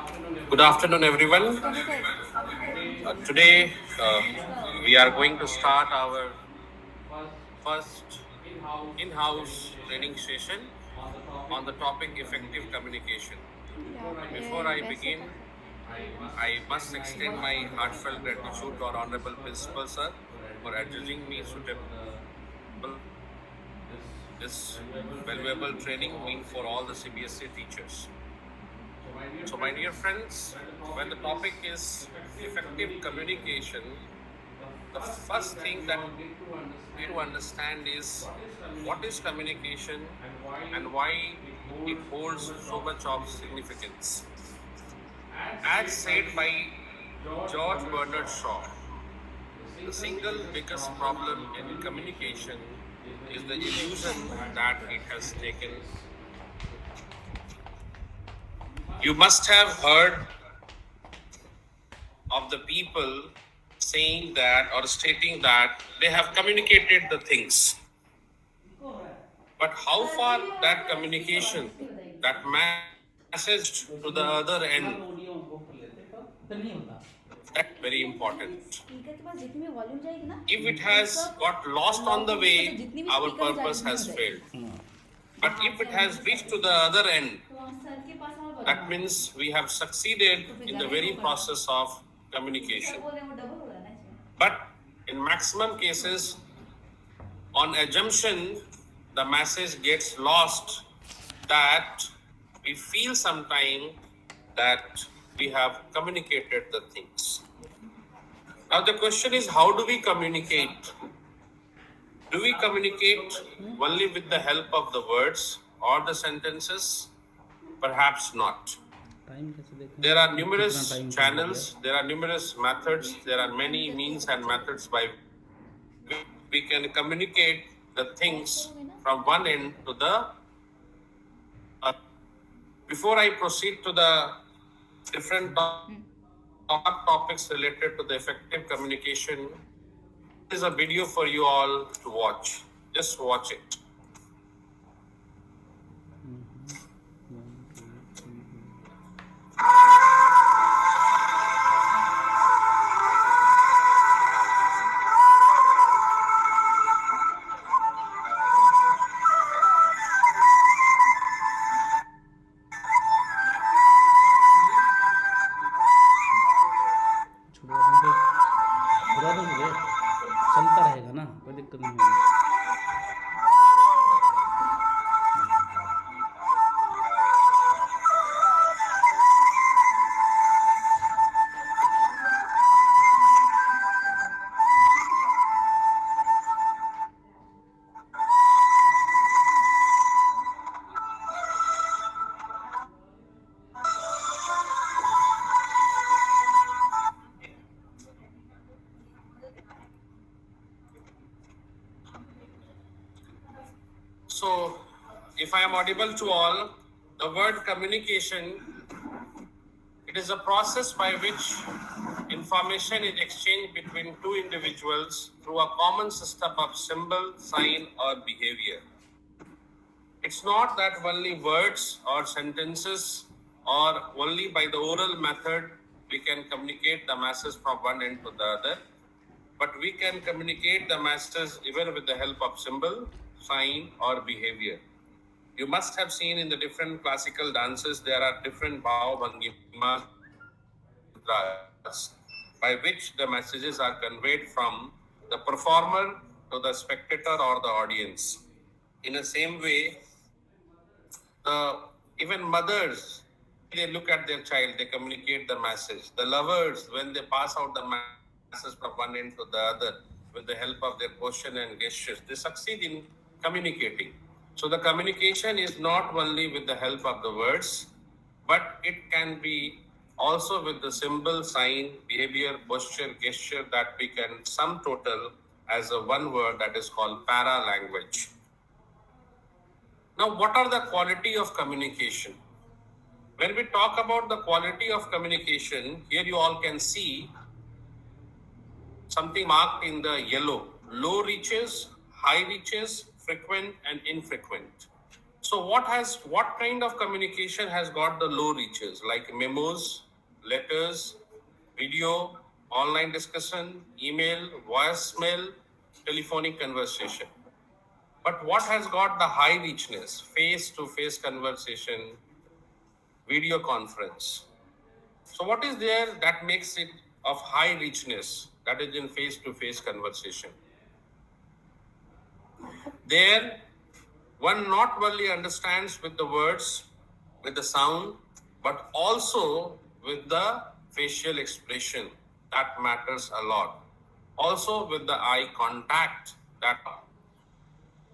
Good afternoon, everyone. Today, we are going to start our first in-house training session on the topic effective communication. Before I begin, I must extend my heartfelt gratitude to our Honorable Principal Sir for adjudging me suitable this valuable training mean for all the CBSE teachers. So, my dear friends, when the topic is effective communication, the first thing that we need to understand is what is communication and why it holds so much of significance. As said by George Bernard Shaw, the single biggest problem in communication is the illusion that it has taken. You must have heard of the people saying that or stating that they have communicated the things. But how far that communication, that message to the other end, that's very important. If it has got lost on the way, our purpose has failed. But if it has reached to the other end, that means we have succeeded in the very process of communication. But in maximum cases, on assumption, the message gets lost that we feel sometime that we have communicated the things. Now the question is, how do we communicate? Do we communicate only with the help of the words or the sentences? Perhaps not. There are numerous channels, there are numerous methods, there are many means and methods by which we can communicate the things from one end to the other. Before I proceed to the different topics related to the effective communication, there is a video for you all to watch. Just watch it. बुरा तो मुझे चलता रहेगा ना, कोई दिक्कत नहीं होगी। So, if I am audible to all, the word communication, it is a process by which information is exchanged between two individuals through a common system of symbol, sign, or behavior. It's not that only words or sentences or only by the oral method we can communicate the masses from one end to the other, but we can communicate the masters even with the help of symbol, sign, or behavior. You must have seen in the different classical dances, there are different bhav-bhangimas by which the messages are conveyed from the performer to the spectator or the audience. In the same way, even mothers, they look at their child, they communicate the message. The lovers, when they pass out the message from one end to the other with the help of their posture and gestures, they succeed in communicating. So the communication is not only with the help of the words, but it can be also with the symbol, sign, behavior, posture, gesture that we can sum total as a one word that is called para-language. Now, what are the quality of communication? When we talk about the quality of communication, here you all can see something marked in the yellow. Low reaches, high reaches, frequent and infrequent. So what kind of communication has got the low reaches, like memos, letters, video, online discussion, email, voicemail, telephonic conversation? But what has got the high richness? Face-to-face conversation, video conference. So what is there that makes it of high richness, that is in face-to-face conversation? There, one not only understands with the words, with the sound, but also with the facial expression. That matters a lot. Also with the eye contact, that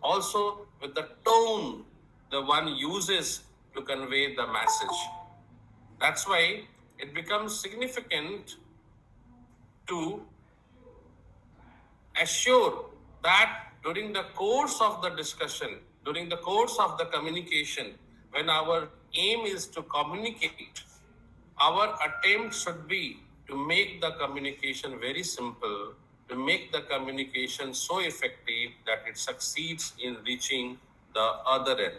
also with the tone the one uses to convey the message. That's why it becomes significant to assure that during the course of the discussion, during the course of the communication, when our aim is to communicate, our attempt should be to make the communication very simple, to make the communication so effective that it succeeds in reaching the other end.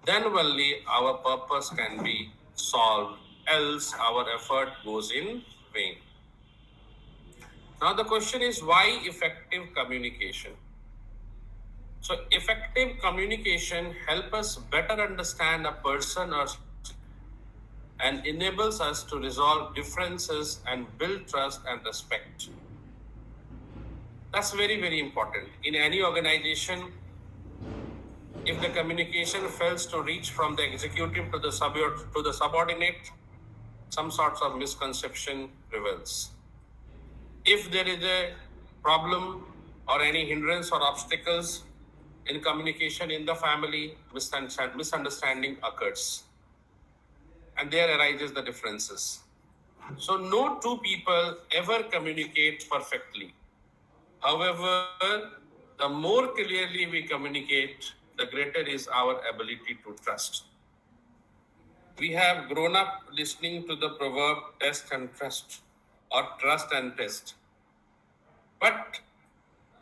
Then only our purpose can be solved, else our effort goes in vain. Now the question is, why effective communication? So effective communication helps us better understand a person or and enables us to resolve differences and build trust and respect. That's very, very important. In any organization, if the communication fails to reach from the executive to the subordinate, some sorts of misconception prevails. If there is a problem or any hindrance or obstacles in communication in the family, misunderstanding occurs. And there arises the differences. So no two people ever communicate perfectly. However, the more clearly we communicate, the greater is our ability to trust. We have grown up listening to the proverb test and trust, or trust and test. But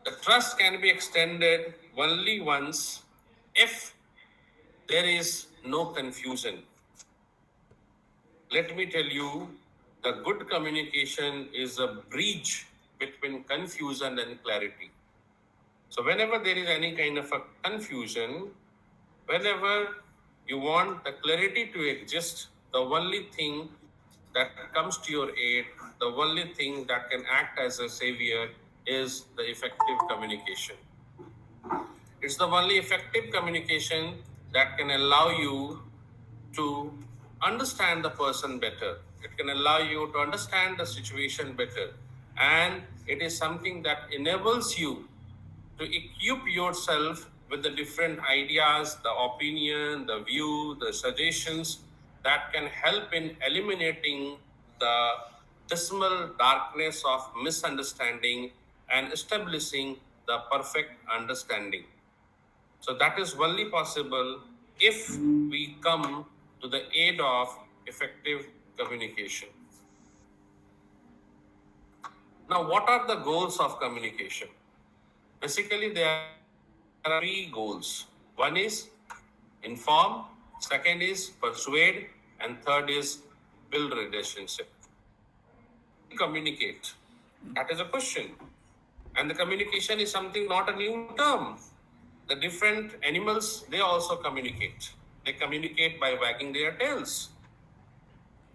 the trust can be extended only once if there is no confusion. Let me tell you, the good communication is a bridge between confusion and clarity. So whenever there is any kind of a confusion, whenever you want the clarity to exist, the only thing that comes to your aid, the only thing that can act as a savior is the effective communication. It's the only effective communication that can allow you to understand the person better. It can allow you to understand the situation better. And it is something that enables you to equip yourself with the different ideas, the opinion, the view, the suggestions that can help in eliminating the dismal darkness of misunderstanding and establishing the perfect understanding. So that is only possible if we come to the aid of effective communication. Now, what are the goals of communication? Basically, there are three goals. One is inform, second is persuade, and third is build relationship. Communicate. That is a question. And the communication is something not a new term. The different animals, they also communicate. They communicate by wagging their tails.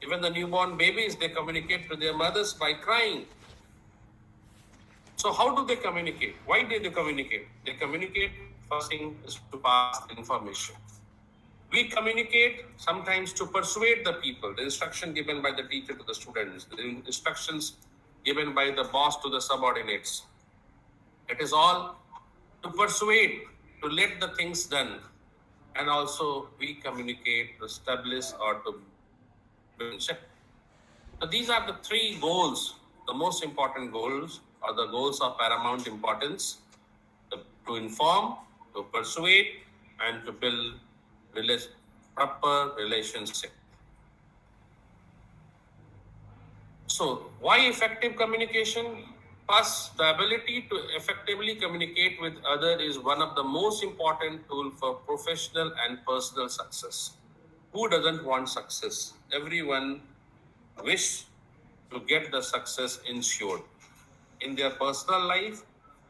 Even the newborn babies, they communicate to their mothers by crying. So how do they communicate? Why do they communicate? They communicate, first thing is to pass information. We communicate sometimes to persuade the people, the instruction given by the teacher to the students, the instructions given by the boss to the subordinates. It is all to persuade, to let the things done. And also we communicate to establish or to build. So these are the three goals, the most important goals, or the goals of paramount importance: to inform, to persuade, and to build proper relationship. So why effective communication? First, the ability to effectively communicate with others is one of the most important tools for professional and personal success. Who doesn't want success? Everyone wish to get the success ensured in their personal life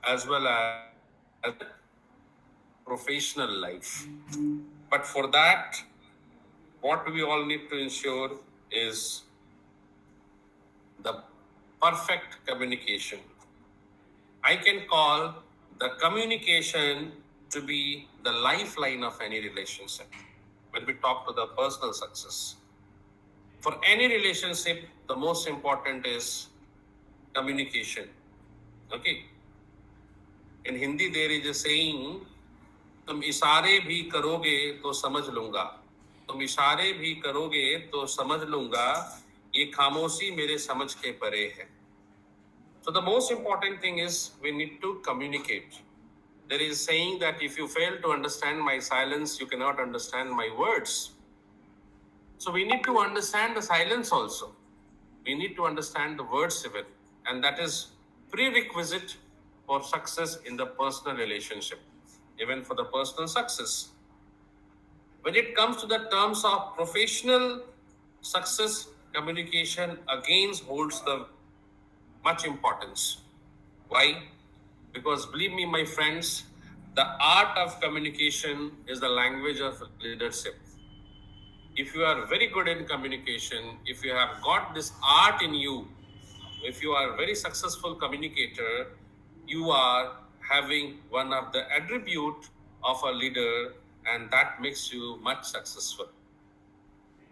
as well as professional life. But for that, what we all need to ensure is the perfect communication. I can call the communication to be the lifeline of any relationship when we talk to the personal success. For any relationship, the most important is communication. Okay. In Hindi, there is a saying, तुम इशारे भी करोगे तो समझ लूंगा, तुम इशारे भी करोगे तो समझ लूंगा, ये खामोशी मेरे समझ के परे है. So the most important thing is we need to communicate. There is saying that if you fail to understand my silence, you cannot understand my words. So we need to understand the silence also. We need to understand the words even. And that is prerequisite for success in the personal relationship, even for the personal success. When it comes to the terms of professional success, communication again holds the much importance. Why? Because believe me, my friends, the art of communication is the language of leadership. If you are very good in communication, if you have got this art in you, if you are a very successful communicator, you are having one of the attribute of a leader, and that makes you much successful.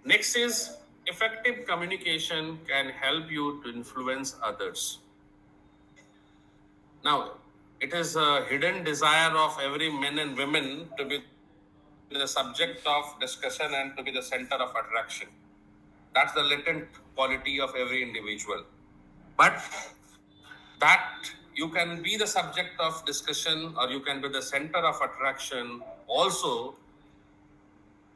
Next is effective communication can help you to influence others. Now, it is a hidden desire of every men and women to be the subject of discussion and to be the center of attraction. That's the latent quality of every individual. But that you can be the subject of discussion or you can be the center of attraction also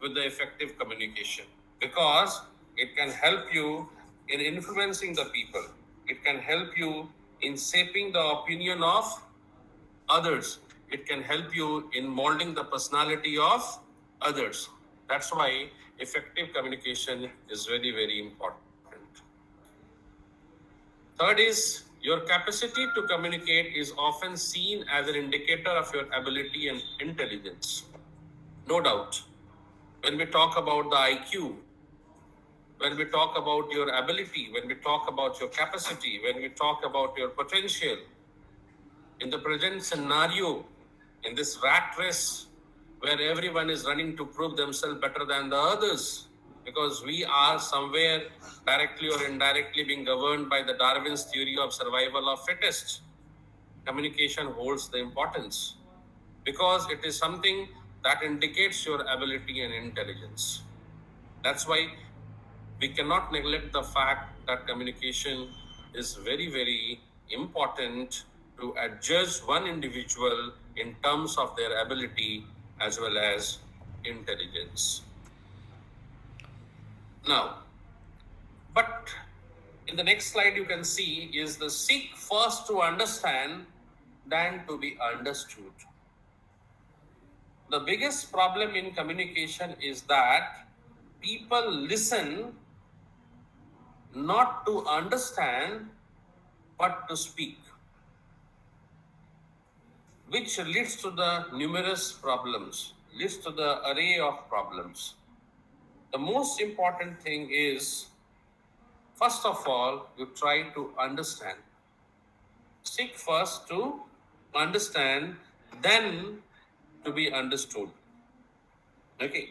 with the effective communication, because it can help you in influencing the people. It can help you in shaping the opinion of others. It can help you in molding the personality of others. That's why effective communication is very, very important. Third is your capacity to communicate is often seen as an indicator of your ability and intelligence. No doubt. When we talk about the IQ, when we talk about your ability, when we talk about your capacity, when we talk about your potential, in the present scenario, in this rat race where everyone is running to prove themselves better than the others, because we are somewhere directly or indirectly being governed by the Darwin's theory of survival of fittest, communication holds the importance because it is something that indicates your ability and intelligence. That's why we cannot neglect the fact that communication is very, very important to adjudge one individual in terms of their ability as well as intelligence. Now, but in the next slide you can see is the seek first to understand than to be understood. The biggest problem in communication is that people listen not to understand but to speak, which leads to the numerous problems, leads to the array of problems. The most important thing is, first of all, you try to understand. Seek first to understand, then to be understood. Okay?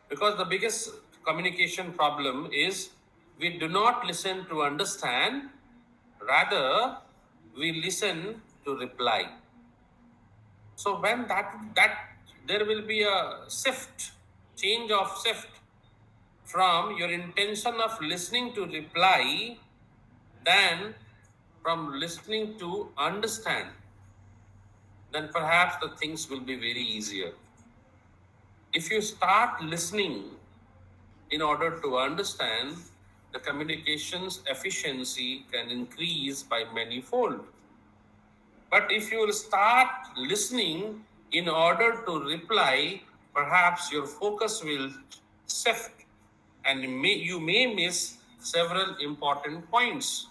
Because the biggest communication problem is we do not listen to understand, rather we listen to reply. So when that there will be a change of shift from your intention of listening to reply than from listening to understand, then perhaps the things will be very easier. If you start listening in order to understand, the communications efficiency can increase by many fold. But if you will start listening in order to reply, perhaps your focus will shift and you may miss several important points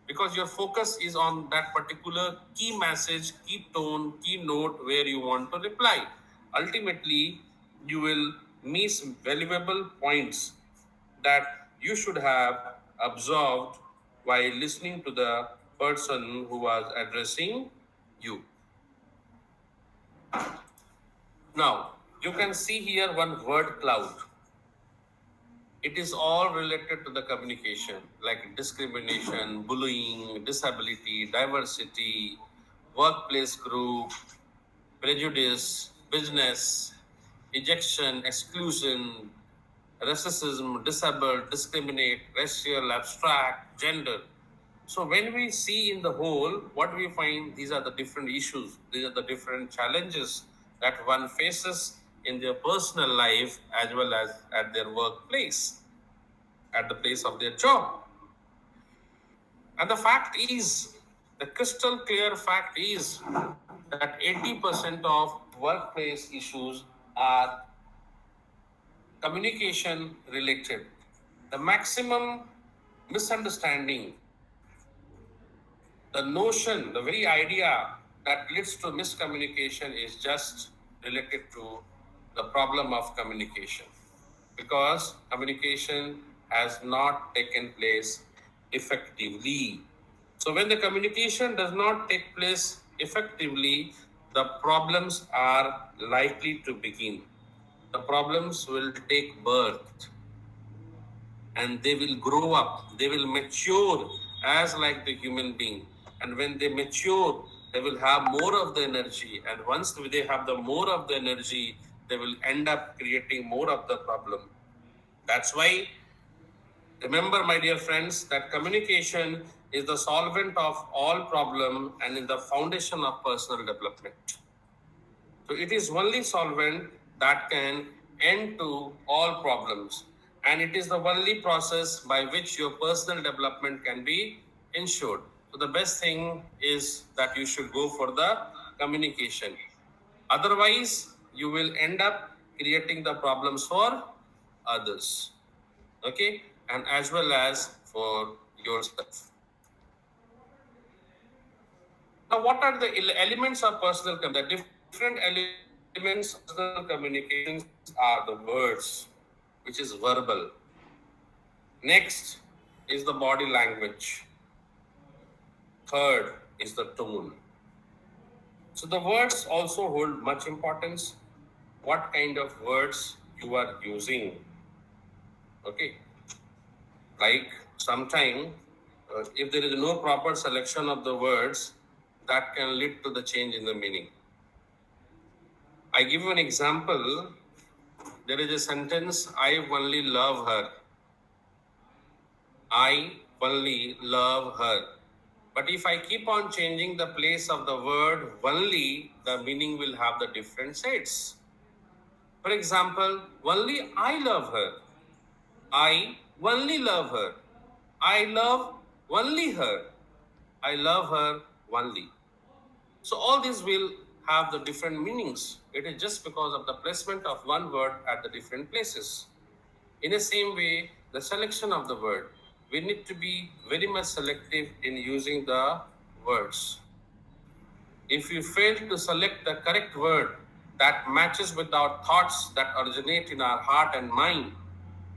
because your focus is on that particular key message, key tone, key note where you want to reply. Ultimately, you will miss valuable points that you should have observed while listening to the person who was addressing you. Now, you can see here one word cloud. It is all related to the communication, like discrimination, bullying, disability, diversity, workplace group, prejudice, business, ejection, exclusion, racism, disabled, discriminate, racial, abstract, gender. So when we see in the whole, what we find, these are the different issues, these are the different challenges that one faces in their personal life as well as at their workplace, at the place of their job. And the fact is, the crystal clear fact is that 80% of workplace issues are communication related. The maximum misunderstanding, the notion, the very idea that leads to miscommunication is just related to the problem of communication because communication has not taken place effectively. So when the communication does not take place effectively, the problems are likely to begin. The problems will take birth and they will grow up, they will mature as like the human being. And when they mature, they will have more of the energy. And once they have the more of the energy, they will end up creating more of the problem. That's why, remember, my dear friends, that communication is the solvent of all problem and in the foundation of personal development. So it is only solvent that can end to all problems. And it is the only process by which your personal development can be ensured. So the best thing is that you should go for the communication. Otherwise, you will end up creating the problems for others. Okay? And as well as for yourself. Now, what are the elements of personal communication? The different elements of personal communications are the words, which is verbal. Next is the body language. Third is the tone. So the words also hold much importance. What kind of words you are using? Okay, like sometime if there is no proper selection of the words, that can lead to the change in the meaning. I give you an example. There is a sentence, I only love her. I only love her. But if I keep on changing the place of the word only, the meaning will have the different shades. For example, only I love her. I only love her. I love only her. I love her only. So all these will have the different meanings. It is just because of the placement of one word at the different places. In the same way, the selection of the word, we need to be very much selective in using the words. If we fail to select the correct word that matches with our thoughts that originate in our heart and mind,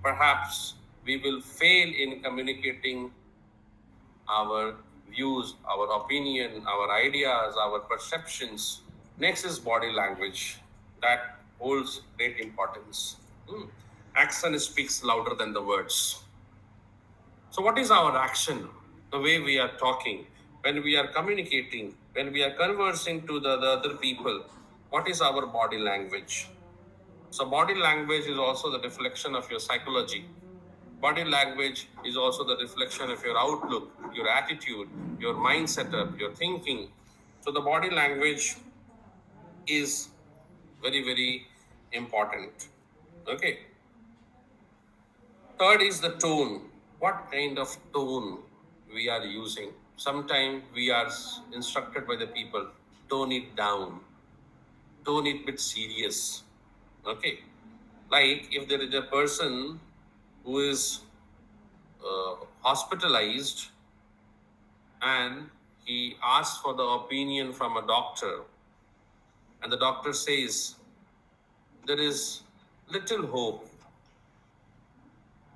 perhaps we will fail in communicating our views, our opinion, our ideas, our perceptions. Next is body language. That holds great importance. Action speaks louder than the words. So what is our action? The way we are talking, when we are communicating, when we are conversing to the other people, what is our body language? So body language is also the reflection of your psychology. Body language is also the reflection of your outlook, your attitude, your mind setup, your thinking. So the body language is very, very important. Okay. Third is the tone. What kind of tone we are using? sometimes we are instructed by the people, tone it down, tone it bit serious. Okay. Like if there is a person who is hospitalized and he asks for the opinion from a doctor, and the doctor says there is little hope,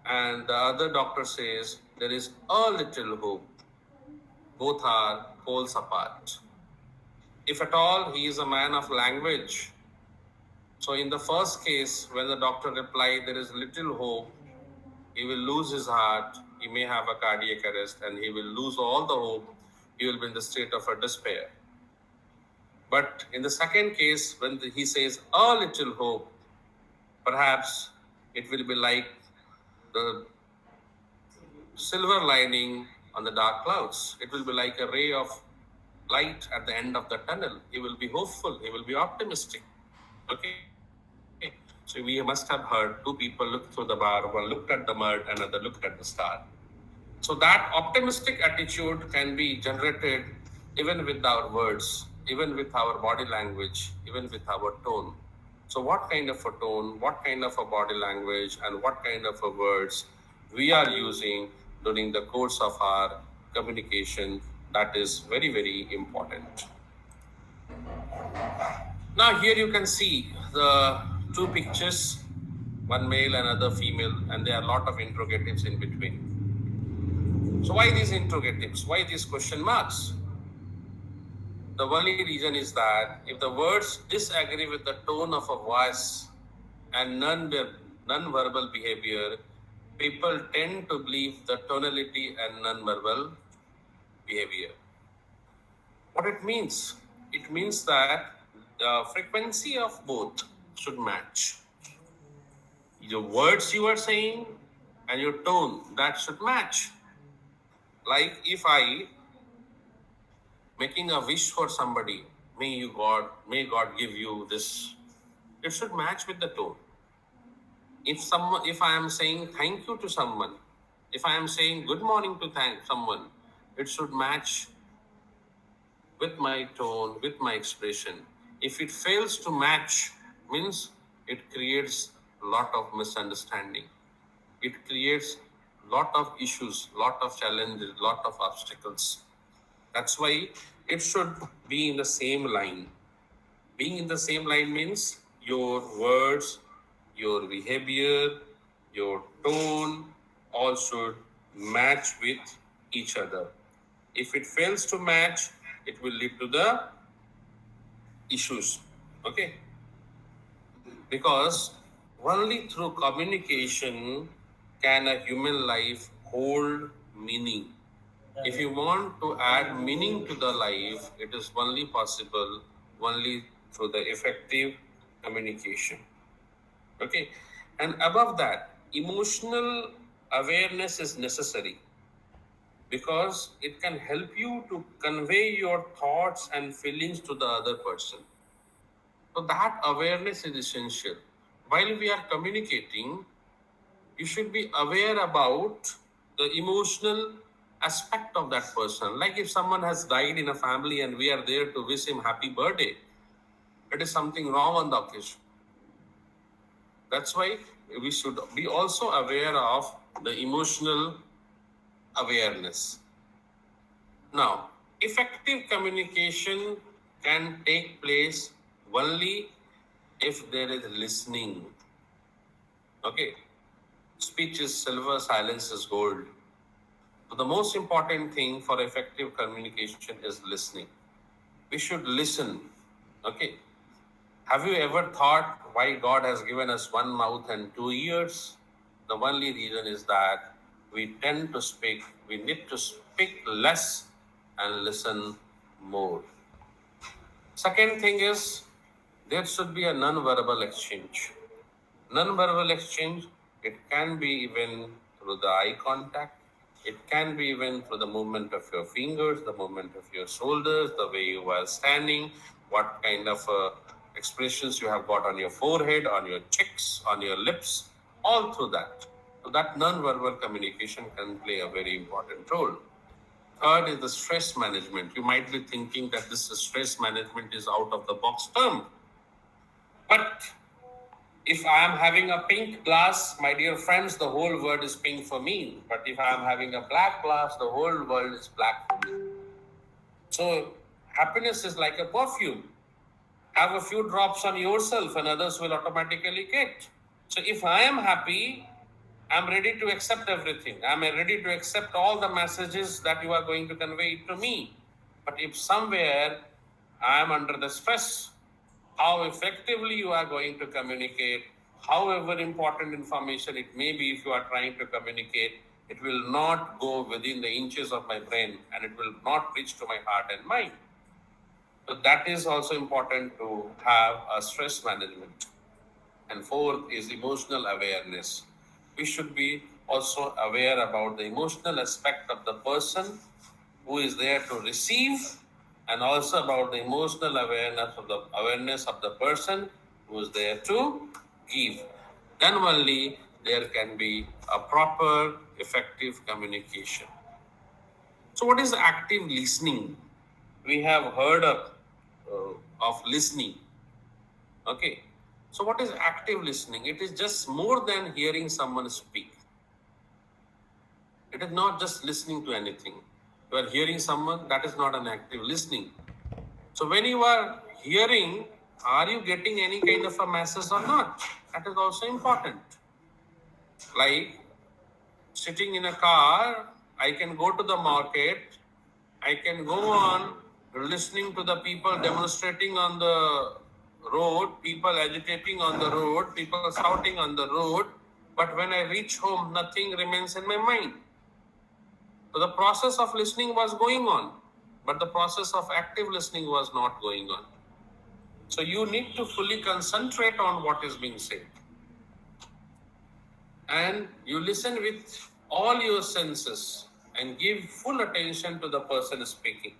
and the other doctor says there is a little hope, both are poles apart. If at all he is a man of language, so in the first case, when the doctor replied there is little hope, he will lose his heart, he may have a cardiac arrest, and he will lose all the hope, he will be in the state of a despair. But in the second case, when he says a little hope, perhaps it will be like the silver lining on the dark clouds. It will be like a ray of light at the end of the tunnel. He will be hopeful, he will be optimistic. Okay. So we must have heard two people looked through the bar, one looked at the mud, another looked at the star. So that optimistic attitude can be generated even with our words, even with our body language, even with our tone. So what kind of a tone, what kind of a body language, and what kind of a words we are using during the course of our communication, that is very, very important. Now here you can see the two pictures, one male and other female, and there are a lot of interrogatives in between. So why these interrogatives? Why these question marks? The only reason is that if the words disagree with the tone of a voice and non-verbal behavior, people tend to believe the tonality and non-verbal behavior. What it means? It means that the frequency of both should match. The words you are saying and your tone, that should match. Like if I making a wish for somebody, may God give you this, it should match with the tone. If I am saying thank you to someone, if I am saying good morning to thank someone, it should match with my tone, with my expression. If it fails to match, means it creates a lot of misunderstanding. It creates a lot of issues, lot of challenges, lot of obstacles. That's why it should be in the same line. Being in the same line means your words, your behavior, your tone, all should match with each other. If it fails to match, it will lead to the issues. Okay? Because only through communication can a human life hold meaning. If you want to add meaning to the life, it is only possible only through the effective communication. Okay? And above that, emotional awareness is necessary because it can help you to convey your thoughts and feelings to the other person. So that awareness is essential. While we are communicating, you should be aware about the emotional aspect of that person. Like if someone has died in a family and we are there to wish him happy birthday, it is something wrong on the occasion. That's why we should be also aware of the emotional awareness. Now, effective communication can take place only if there is listening. Okay. Speech is silver, silence is gold. So the most important thing for effective communication is listening. We should listen. Okay. Have you ever thought why God has given us one mouth and two ears? The only reason is that we tend to speak. We need to speak less and listen more. Second thing is there should be a non-verbal exchange. Non-verbal exchange, it can be even through the eye contact. It can be even through the movement of your fingers, the movement of your shoulders, the way you are standing, what kind of expressions you have got on your forehead, on your cheeks, on your lips, all through that. So that non-verbal communication can play a very important role. Third is the stress management. You might be thinking that this stress management is out of the box term. But if I am having a pink glass, my dear friends, the whole world is pink for me. But if I am having a black glass, the whole world is black for me. So happiness is like a perfume. Have a few drops on yourself and others will automatically get. So if I am happy, I'm ready to accept everything. I'm ready to accept all the messages that you are going to convey to me. But if somewhere I am under the stress, how effectively you are going to communicate, however important information it may be, if you are trying to communicate, it will not go within the inches of my brain and it will not reach to my heart and mind. So that is also important to have a stress management. And fourth is emotional awareness. We should be also aware about the emotional aspect of the person who is there to receive, and also about the emotional awareness of the person who is there to give. Then only there can be a proper, effective communication. So what is active listening? We have heard of listening. Okay. So what is active listening? It is just more than hearing someone speak. It is not just listening to anything. You are hearing someone, that is not an active listening. So when you are hearing, are you getting any kind of a message or not? That is also important. Like sitting in a car, I can go to the market, I can go on listening to the people demonstrating on the road, people agitating on the road, people shouting on the road, but when I reach home, nothing remains in my mind. So the process of listening was going on, but the process of active listening was not going on. So you need to fully concentrate on what is being said. And you listen with all your senses and give full attention to the person speaking.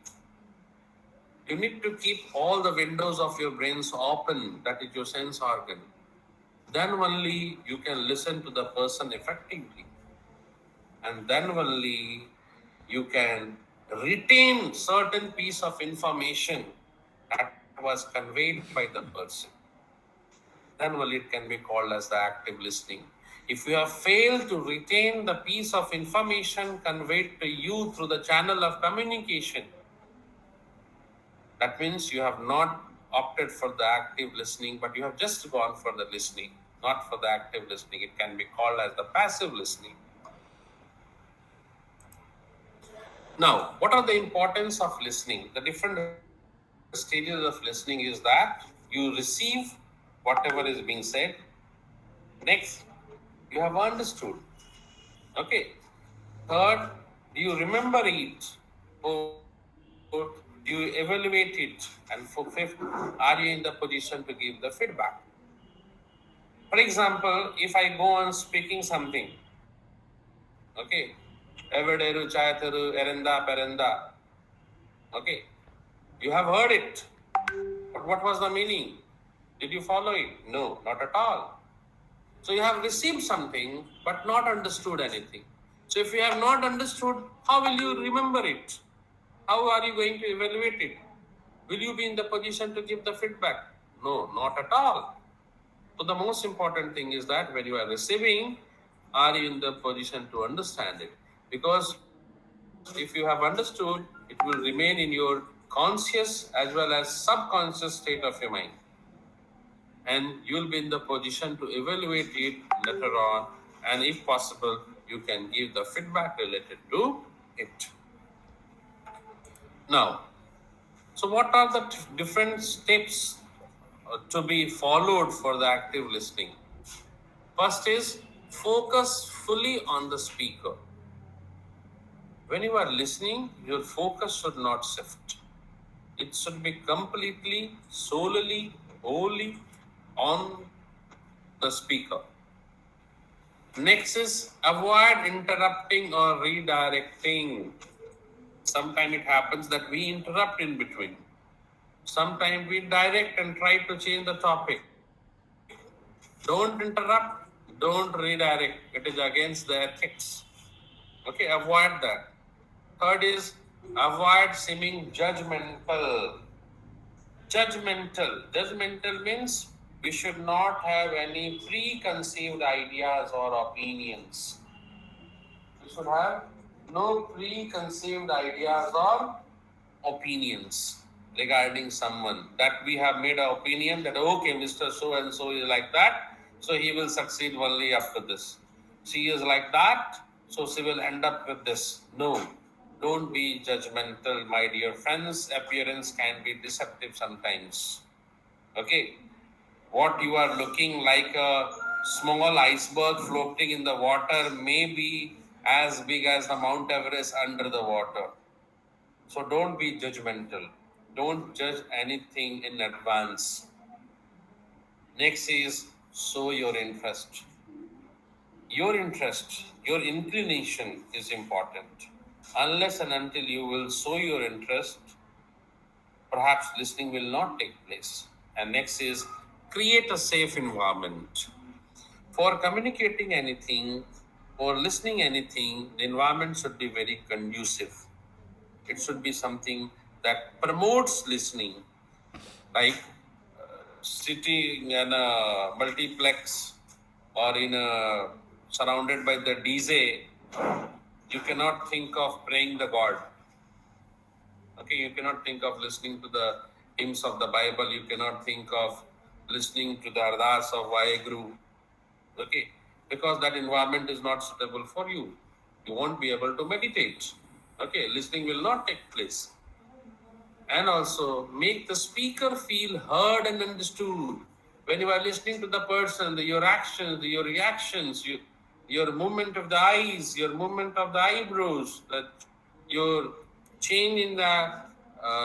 You need to keep all the windows of your brains open, that is your sense organ. Then only you can listen to the person effectively. And then only you can retain certain piece of information that was conveyed by the person. Then only it can be called as the active listening. If you have failed to retain the piece of information conveyed to you through the channel of communication, that means you have not opted for the active listening, but you have just gone for the listening, not for the active listening. It can be called as the passive listening. Now, what are the importance of listening? The different stages of listening is that you receive whatever is being said. Next, you have understood. Okay. Third, do you remember it? Fourth, do you evaluate it? And for fifth, are you in the position to give the feedback? For example, if I go on speaking something, okay, Everderu Chayataru Erenda Perenda, okay, you have heard it, but what was the meaning? Did you follow it? No, not at all. So you have received something, but not understood anything. So if you have not understood, how will you remember it? How are you going to evaluate it? Will you be in the position to give the feedback? No, not at all. So the most important thing is that when you are receiving, are you in the position to understand it? Because if you have understood, it will remain in your conscious as well as subconscious state of your mind. And you will be in the position to evaluate it later on. And if possible, you can give the feedback related to it. Now, so what are the different steps to be followed for the active listening? First is focus fully on the speaker. When you are listening, your focus should not shift. It should be completely, solely, wholly on the speaker. Next is avoid interrupting or redirecting. Sometimes it happens that we interrupt in between. Sometimes we direct and try to change the topic. Don't interrupt, don't redirect. It is against the ethics. Okay, avoid that. Third is Avoid seeming judgmental. Judgmental means we should not have any preconceived ideas or opinions. We should have no preconceived ideas or opinions regarding someone. That we have made an opinion that okay, Mr. So and so is like that, so he will succeed only up to this. She is like that, so she will end up with this. No, don't be judgmental, my dear friends. Appearance can be deceptive sometimes. Okay, what you are looking like a small iceberg floating in the water may be as big as the Mount Everest under the water. So don't be judgmental. Don't judge anything in advance. Next is show your interest. Your interest, your inclination is important. Unless and until you will show your interest, perhaps listening will not take place. And next is create a safe environment. For communicating anything or listening anything, the environment should be very conducive. It should be something that promotes listening, like sitting in a multiplex or in a surrounded by the DJ. You cannot think of praying the God. Okay, you cannot think of listening to the hymns of the Bible. You cannot think of listening to the ardas of Vaheguru. Okay, because that environment is not suitable for you. You won't be able to meditate. Okay, listening will not take place. And also make the speaker feel heard and understood. When you are listening to the person, your actions, your reactions, your movement of the eyes, your movement of the eyebrows, your change in the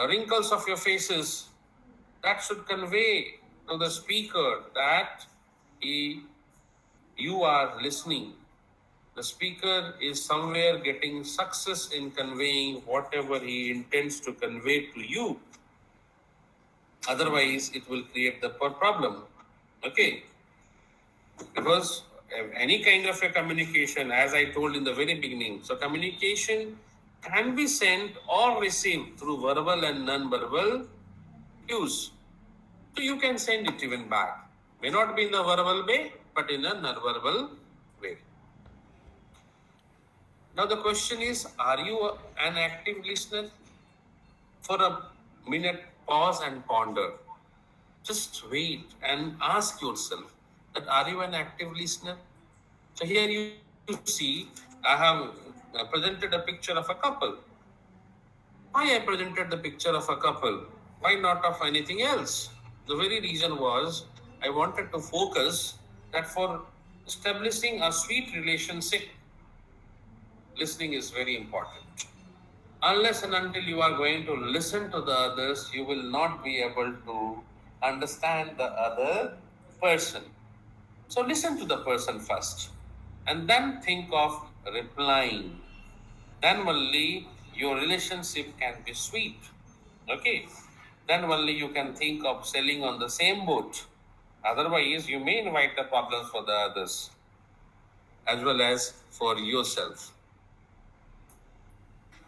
wrinkles of your faces, that should convey to the speaker that you are listening. The speaker is somewhere getting success in conveying whatever he intends to convey to you. Otherwise, it will create the problem. Okay? Because any kind of a communication, as I told in the very beginning, so communication can be sent or received through verbal and non-verbal cues. So you can send it even back. May not be in the verbal way, but in a non-verbal way. Now the question is, are you an active listener? For a minute, pause and ponder. Just wait and ask yourself that are you an active listener? So here you see, I have presented a picture of a couple. Why I presented the picture of a couple? Why not of anything else? The very reason was I wanted to focus that for establishing a sweet relationship, listening is very important. Unless and until you are going to listen to the others, you will not be able to understand the other person. So listen to the person first and then think of replying. Then only your relationship can be sweet. Okay? Then only you can think of sailing on the same boat. Otherwise, you may invite the problems for the others as well as for yourself.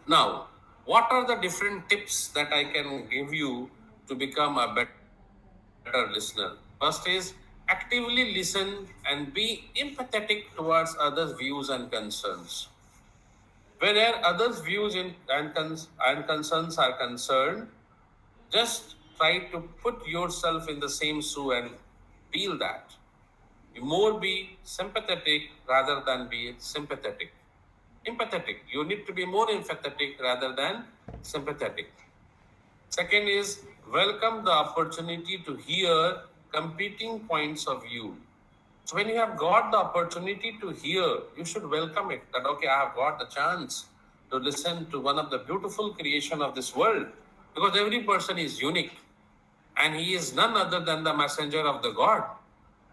Now, what are the different tips that I can give you to become a better listener? First is actively listen and be empathetic towards others' views and concerns. Where others' views and concerns are concerned, just try to put yourself in the same shoe and feel that. You more be sympathetic rather than be sympathetic. Empathetic. You need to be more empathetic rather than sympathetic. Second is welcome the opportunity to hear competing points of view. So when you have got the opportunity to hear, you should welcome it. That okay, I have got the chance to listen to one of the beautiful creation of this world. Because every person is unique. And he is none other than the messenger of the God.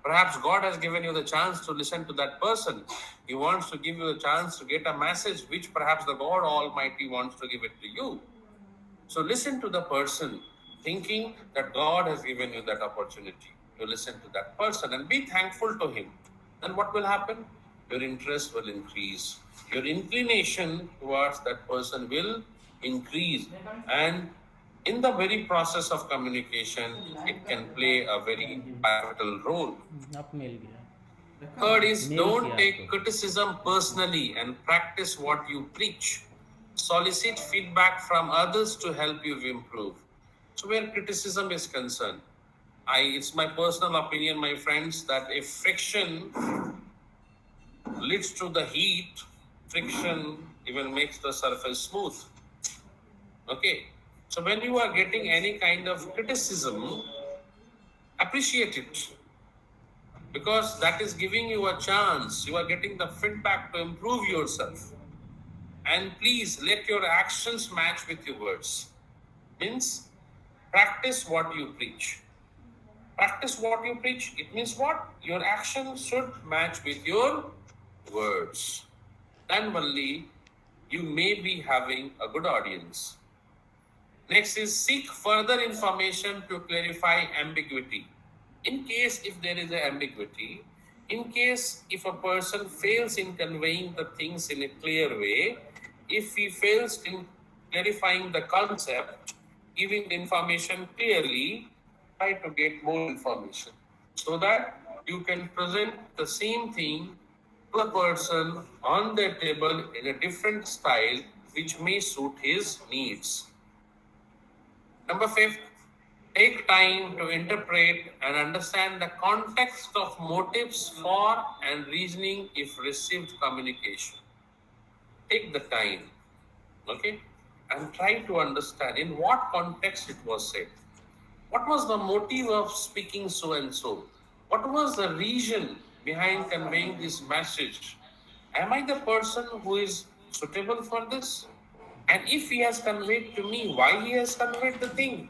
Perhaps God has given you the chance to listen to that person. He wants to give you a chance to get a message which perhaps the God Almighty wants to give it to you. So listen to the person, thinking that God has given you that opportunity. You listen to that person and be thankful to him. Then what will happen? Your interest will increase. Your inclination towards that person will increase, and in the very process of communication, it can play a very pivotal role. आप mail गया Third is mail don't किया take आपको criticism personally and practice what you preach. Solicit feedback from others to help you improve. So where criticism is concerned, it's my personal opinion, my friends, that if friction leads to the heat, friction even makes the surface smooth. Okay. So when you are getting any kind of criticism, appreciate it because that is giving you a chance. You are getting the feedback to improve yourself. And please let your actions match with your words. Means practice what you preach. Practice what you preach. It means what? Your actions should match with your words. Then only you may be having a good audience. Next is seek further information to clarify ambiguity. In case if there is an ambiguity, in case if a person fails in conveying the things in a clear way, if he fails in clarifying the concept, giving the information clearly, try to get more information so that you can present the same thing to a person on the table in a different style which may suit his needs. Number fifth, take time to interpret and understand the context of motives for and reasoning if received communication. Take the time, okay, and try to understand in what context it was said. What was the motive of speaking so and so? What was the reason behind conveying this message? Am I the person who is suitable for this? And if he has conveyed to me, why he has conveyed the thing?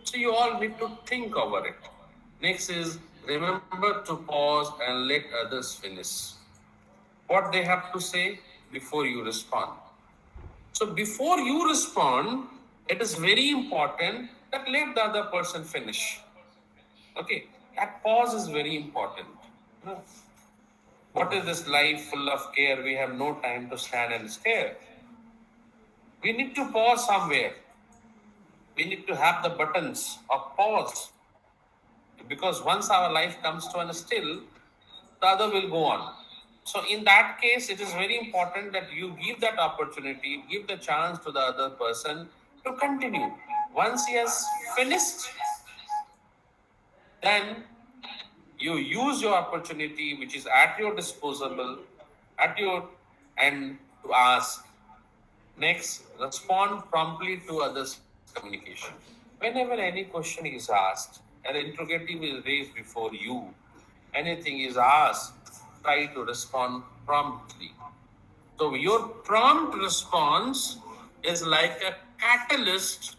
So you all need to think over it. Next is remember to pause and let others finish what they have to say before you respond. So before you respond, it is very important that let the other person finish. Okay, that pause is very important. No. What is this life full of care? We have no time to stand and stare. We need to pause somewhere. We need to have the buttons of pause because once our life comes to a still, the other will go on. So in that case, it is very important that you give that opportunity, give the chance to the other person to continue. Once he has finished, then you use your opportunity, which is at your disposal, at your end to ask. Next, respond promptly to others' communication. Whenever any question is asked, an interrogative is raised before you, anything is asked, try to respond promptly. So your prompt response is like a catalyst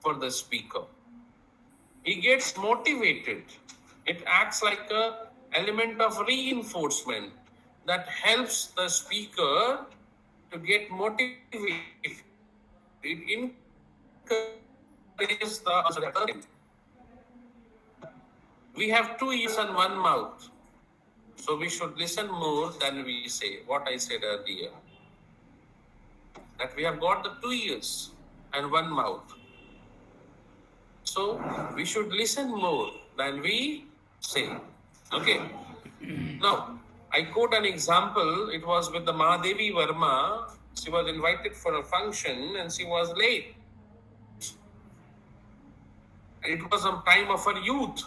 for the speaker. He gets motivated. It acts like a element of reinforcement that helps the speaker to get motivated. It encourages the we have two ears and one mouth. So we should listen more than we say. What I said earlier. That we have got the 2 ears and one mouth. So we should listen more than we say. Okay. Now, I quote an example. It was with the Mahadevi Verma. She was invited for a function and she was late. It was a time of her youth.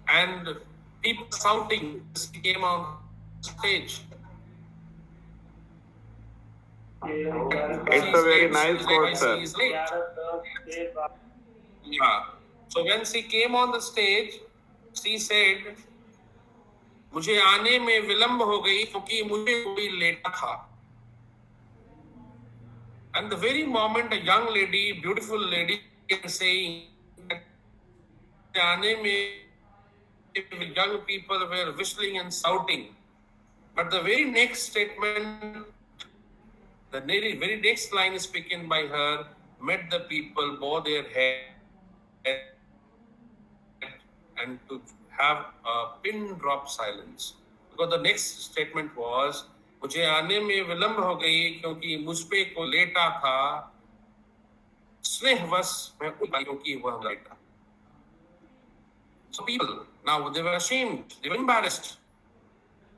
And people shouting. She came on stage. It's a very nice quote, sir. Yeah. So when she came on the stage, she said, मुझे आने में विलंब हो गई क्योंकि मुझे कोई लेटा था. And the very moment a young lady, beautiful lady, is saying, आने में young people were whistling and shouting. But the very next statement, the very next line is spoken by her, made the people bow their head and to have a pin drop silence. Because the next statement was, मुझे आने में विलंब हो गई क्योंकि मुझ पे को लेटा था, स्नेहवश मैं क्योंकि वह लेटा. So people, now they were ashamed, they were embarrassed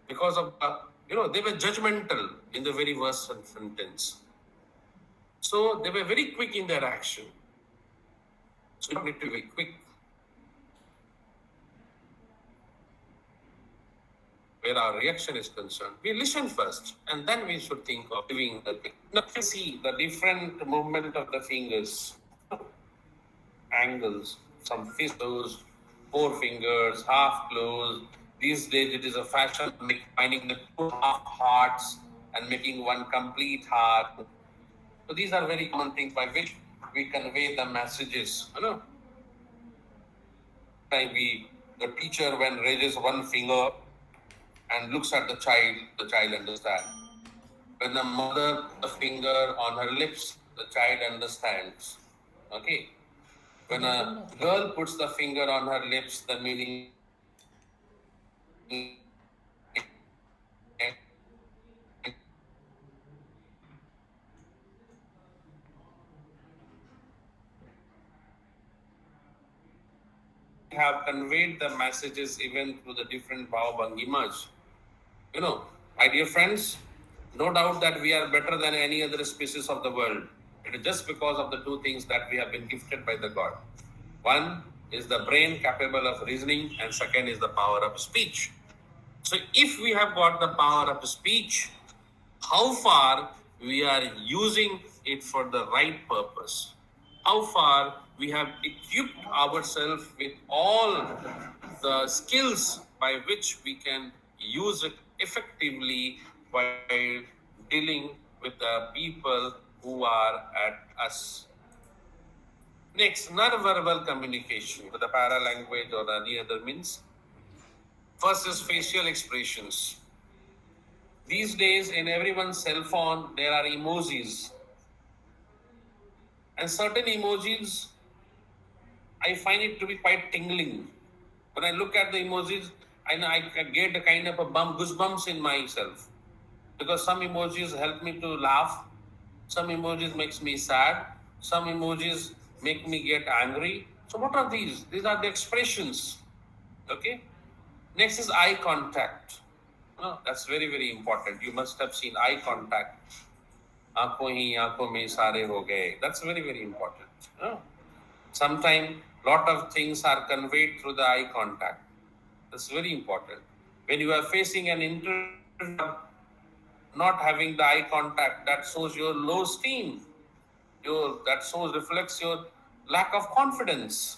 because of they were judgmental in the very worst sentence. So they were very quick in their action. So you need to be quick. Where our reaction is concerned, we listen first, and then we should think of doing the thing. Now you see the different movement of the fingers, angles, some fist closed, four fingers, half closed. These days it is a fashion finding the two half hearts and making one complete heart. So these are very common things by which we convey the messages. The teacher when raises one finger and looks at the child understands. When the mother puts the finger on her lips, the child understands. Okay. When a girl puts the finger on her lips, the meaning have conveyed the messages even through the different bhav-bhangimas. My dear friends, no doubt that we are better than any other species of the world. It is just because of the two things that we have been gifted by the God. One is the brain capable of reasoning, and second is the power of speech. So if we have got the power of speech, how far we are using it for the right purpose? How far we have equipped ourselves with all the skills by which we can use it effectively while dealing with the people who are at us. Next, non-verbal communication with the paralanguage or any other means. First is facial expressions. These days, in everyone's cell phone, there are emojis. And certain emojis, I find it to be quite tingling. When I look at the emojis, I get a kind of a goosebumps in myself. Because some emojis help me to laugh. Some emojis makes me sad. Some emojis make me get angry. So what are these? These are the expressions. Okay. Next is eye contact. That's very, very important. You must have seen eye contact. Aankhon hi aankhon mein sare ho gaye. That's very, very important. Sometimes lot of things are conveyed through the eye contact. That's very important. When you are facing an interview, not having the eye contact, that shows your low esteem. Reflects your lack of confidence.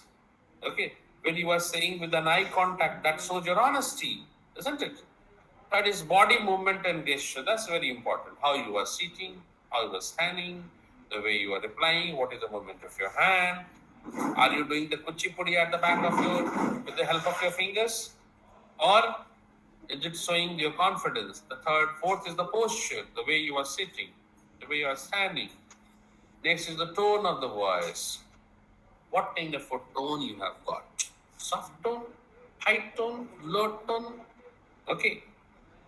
Okay. When you are saying with an eye contact, that shows your honesty, isn't it? That is body movement and gesture. That's very important. How you are sitting, how you are standing, the way you are replying, what is the movement of your hand. Are you doing the kuchipudi at the back of with the help of your fingers? Or is it showing your confidence? The fourth is the posture, the way you are sitting, the way you are standing. Next is the tone of the voice. What kind of a tone you have got? Soft tone, high tone, low tone. Okay.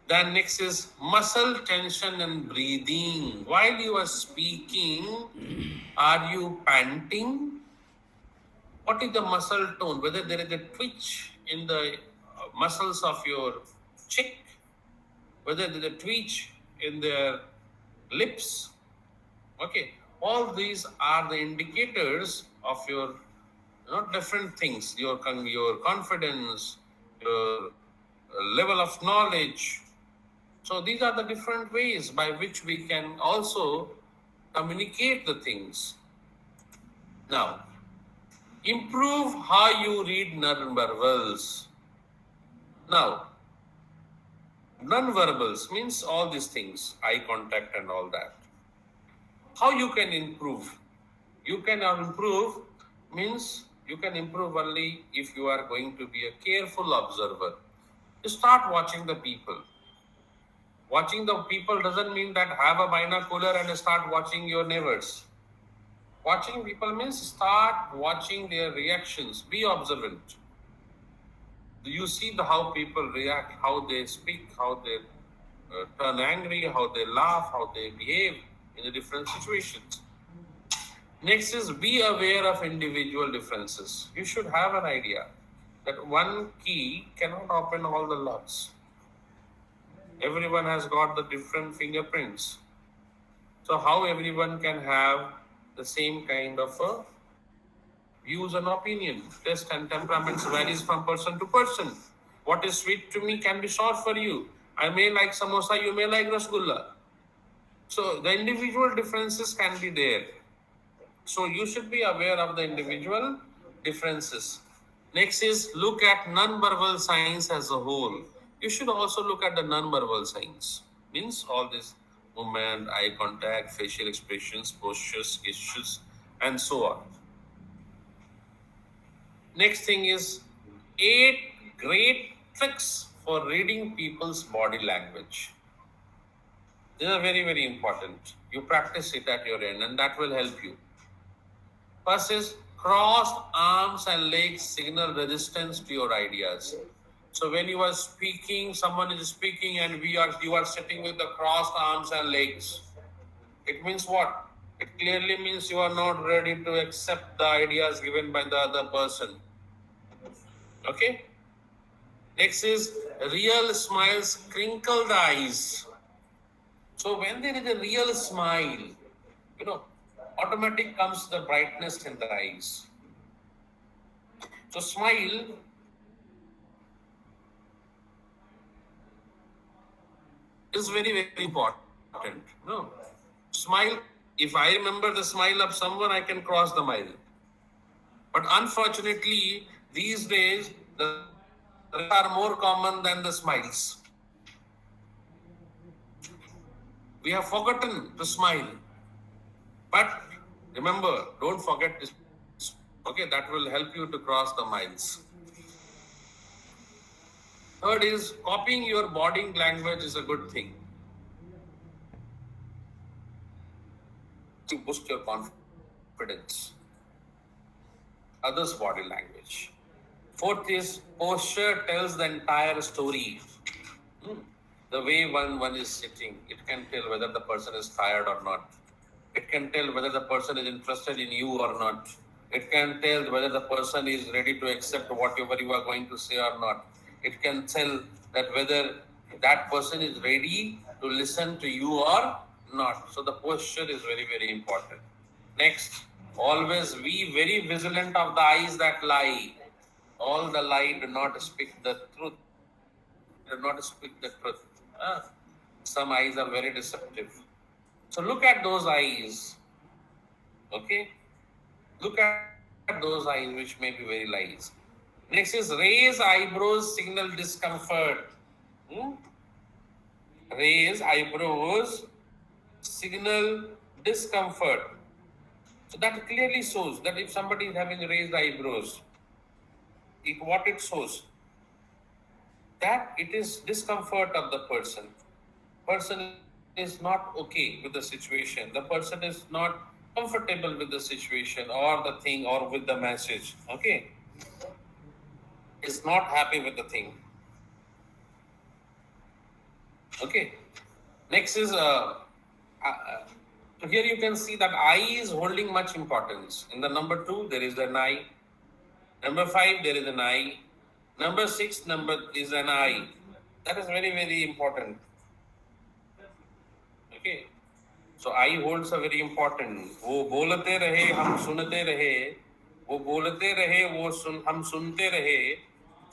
Then next is muscle tension and breathing. While you are speaking, are you panting? What is the muscle tone? Whether there is a twitch in the muscles of your cheek, whether there is a twitch in their lips. Okay. All these are the indicators of your different things, your confidence, your level of knowledge. So these are the different ways by which we can also communicate the things. Now, improve how you read non-verbals. Now, non-verbals means all these things, eye contact and all that. How you can improve? You can improve means you can improve only if you are going to be a careful observer. You start watching the people. Watching the people doesn't mean that have a binocular and start watching your neighbors. Watching people means start watching their reactions. Be observant. You see how people react, how they speak, how they turn angry, how they laugh, how they behave in the different situations. Next is be aware of individual differences. You should have an idea that one key cannot open all the locks. Everyone has got the different fingerprints. So how everyone can have the same kind of views and opinion? Taste and temperaments varies from person to person. What is sweet to me can be sour for you. I may like samosa, you may like rasgulla. So the individual differences can be there. So you should be aware of the individual differences. Next is look at non-verbal signs as a whole. You should also look at the non-verbal signs. Means all this movement, eye contact, facial expressions, postures, gestures, and so on. Next thing is 8 great tricks for reading people's body language. These are very, very important. You practice it at your end and that will help you. First is crossed arms and legs signal resistance to your ideas. So when you are speaking, someone is speaking and you are sitting with the crossed arms and legs. It means what? It clearly means you are not ready to accept the ideas given by the other person. Okay? Next is real smiles crinkle the eyes. So when there is a real smile, automatic comes the brightness in the eyes. So smile is very, very important. No. Smile, if I remember the smile of someone, I can cross the mile. But unfortunately, these days, the are more common than the smiles. We have forgotten to smile. But remember, don't forget this. Okay, that will help you to cross the miles. Third is copying your body language is a good thing. To boost your confidence. Others' body language. Fourth is posture tells the entire story. The way one is sitting, it can tell whether the person is tired or not. It can tell whether the person is interested in you or not. It can tell whether the person is ready to accept whatever you are going to say or not. It can tell that whether that person is ready to listen to you or not. So the posture is very, very important. Next, always be very vigilant of the eyes that lie. All the lie do not speak the truth. Do not speak the truth. Some eyes are very deceptive. So look at those eyes. Okay? Look at those eyes which may be very lies. Next is raise eyebrows signal discomfort. Raise eyebrows signal discomfort. So that clearly shows that if somebody is having raised eyebrows, what it shows? That it is discomfort of the person. Person is not okay with the situation. The person is not comfortable with the situation or the thing or with the message. Okay? Is not happy with the thing. Okay? Next is, so here you can see that eye is holding much importance. In the number 2, there is an eye. Number 5, there is an eye. Number 6, number is an eye. That is very, very important. Okay. So eye holds a very important. वो बोलते रहे हम सुनते रहे. वो बोलते रहे हम सुनते रहे.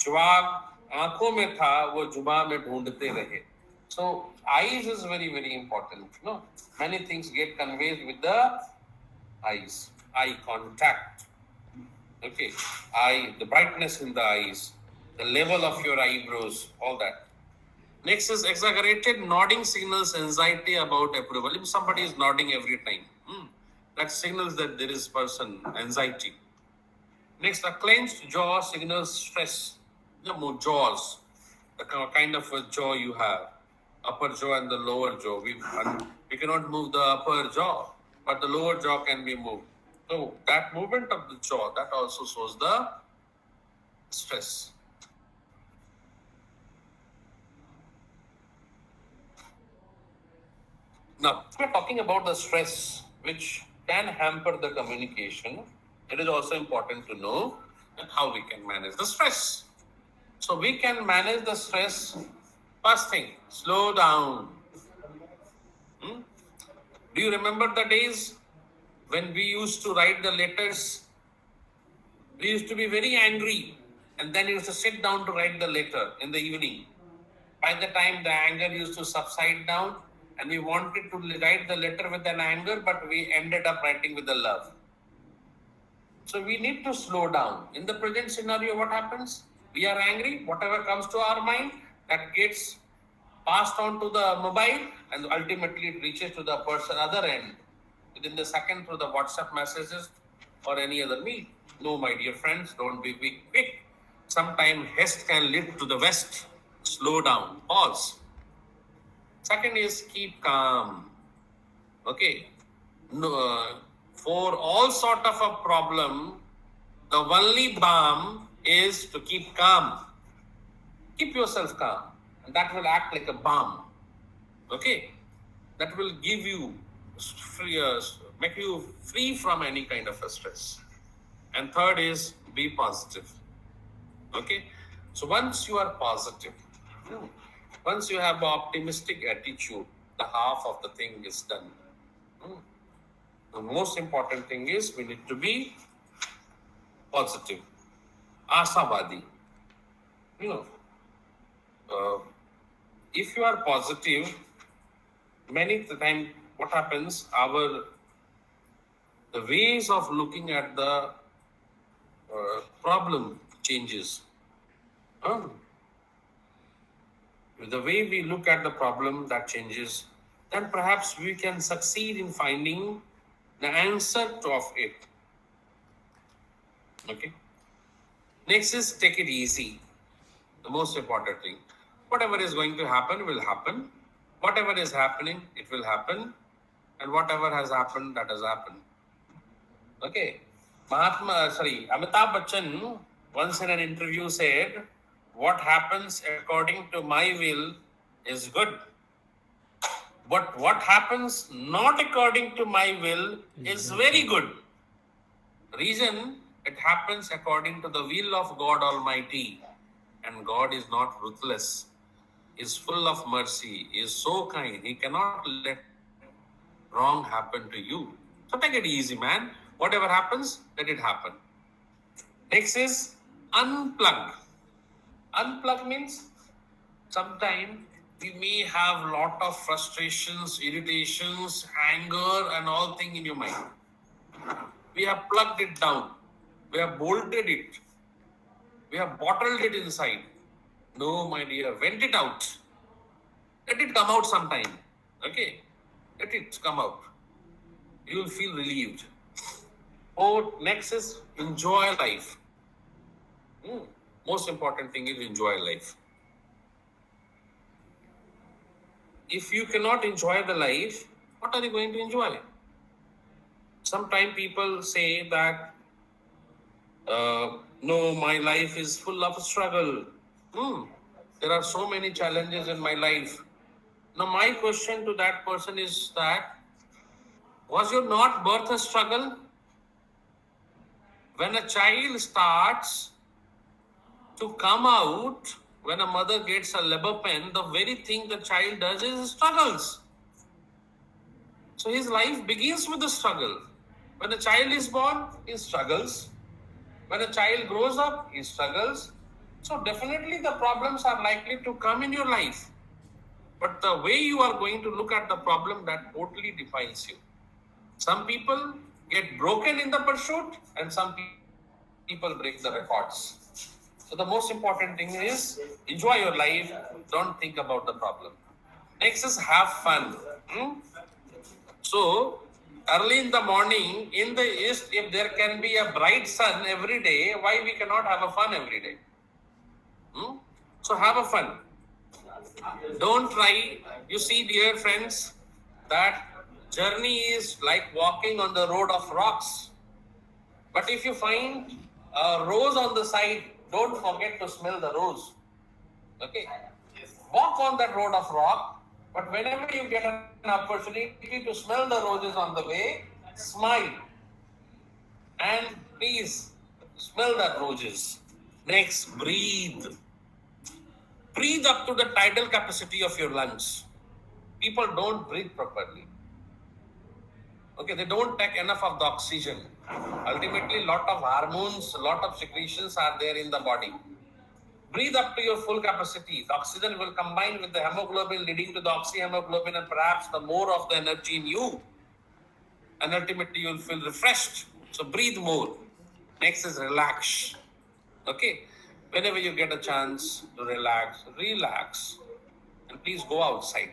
जवाब आंखों में था वो जुबान में ढूंढते रहे. So eyes is very, very important. Many things get conveyed with the eyes. Eye contact. Okay. Eye, the brightness in the eyes, the level of your eyebrows, all that. Next is exaggerated nodding signals anxiety about approval. If somebody is nodding every time, that signals that there is person anxiety. Next, a clenched jaw signals stress. More jaws, the kind of a jaw you have, upper jaw and the lower jaw. We cannot move the upper jaw, but the lower jaw can be moved. So that movement of the jaw, that also shows the stress. Now, if we're talking about the stress which can hamper the communication, it is also important to know that how we can manage the stress. So we can manage the stress. First thing, slow down. Do you remember the days when we used to write the letters? We used to be very angry and then used to sit down to write the letter in the evening. By the time the anger used to subside down and we wanted to write the letter with an anger, but we ended up writing with the love. So we need to slow down. In the present scenario, what happens? We are angry, whatever comes to our mind, that gets passed on to the mobile and ultimately it reaches to the person other end within the second through the WhatsApp messages or any other meal. No, my dear friends, don't be quick. Sometimes haste can lead to the west. Slow down, pause. Second is keep calm. Okay. No, for all sort of a problem, the only balm is to keep calm. Keep yourself calm. And that will act like a balm. Okay. That will give you make you free from any kind of a stress. And third is be positive. Okay. So once you are positive, once you have an optimistic attitude, the half of the thing is done. The most important thing is we need to be positive. Asavadi. If you are positive, many times what happens, the ways of looking at the problem changes. The way we look at the problem, that changes. Then perhaps we can succeed in finding the answer of it. Okay. Next is take it easy. The most important thing. Whatever is going to happen will happen. Whatever is happening, it will happen. And whatever has happened, that has happened. Okay. Amitabh Bachchan once in an interview said, what happens according to my will is good. But what happens not according to my will is very good. Reason, it happens according to the will of God Almighty. And God is not ruthless. He is full of mercy. He is so kind. He cannot let wrong happen to you. So take it easy, man. Whatever happens, let it happen. Next is unplug. Unplug means sometimes we may have a lot of frustrations, irritations, anger and all things in your mind. We have plugged it down. We have bolted it. We have bottled it inside. No, my dear, vent it out. Let it come out sometime. Okay? Let it come out. You will feel relieved. Next is enjoy life. Most important thing is enjoy life. If you cannot enjoy the life, what are you going to enjoy? Sometimes people say that, no, my life is full of struggle. There are so many challenges in my life. Now, my question to that person is that, was your not birth a struggle? When a child starts to come out, when a mother gets a labor pain, the very thing the child does is struggles. So his life begins with the struggle. When a child is born, he struggles. When a child grows up, he struggles. So definitely the problems are likely to come in your life. But the way you are going to look at the problem, that totally defines you. Some people get broken in the pursuit and some people break the records. So the most important thing is enjoy your life. Don't think about the problem. Next is have fun. So early in the morning, in the east, if there can be a bright sun every day, why we cannot have a fun every day? So have a fun. Don't try. You see, dear friends, that journey is like walking on the road of rocks. But if you find a rose on the side, don't forget to smell the rose. Okay? Walk on that road of rock But whenever you get an opportunity to smell the roses on the way, smile. And please smell the roses. Next, breathe. Breathe up to the tidal capacity of your lungs. People don't breathe properly. Okay, they don't take enough of the oxygen. Ultimately, lot of hormones, lot of secretions are there in the body. Breathe up to your full capacity. The oxygen will combine with the hemoglobin, leading to the oxyhemoglobin and perhaps the more of the energy in you. And ultimately, you will feel refreshed. So breathe more. Next is relax. Okay. Whenever you get a chance to relax, relax. And please go outside.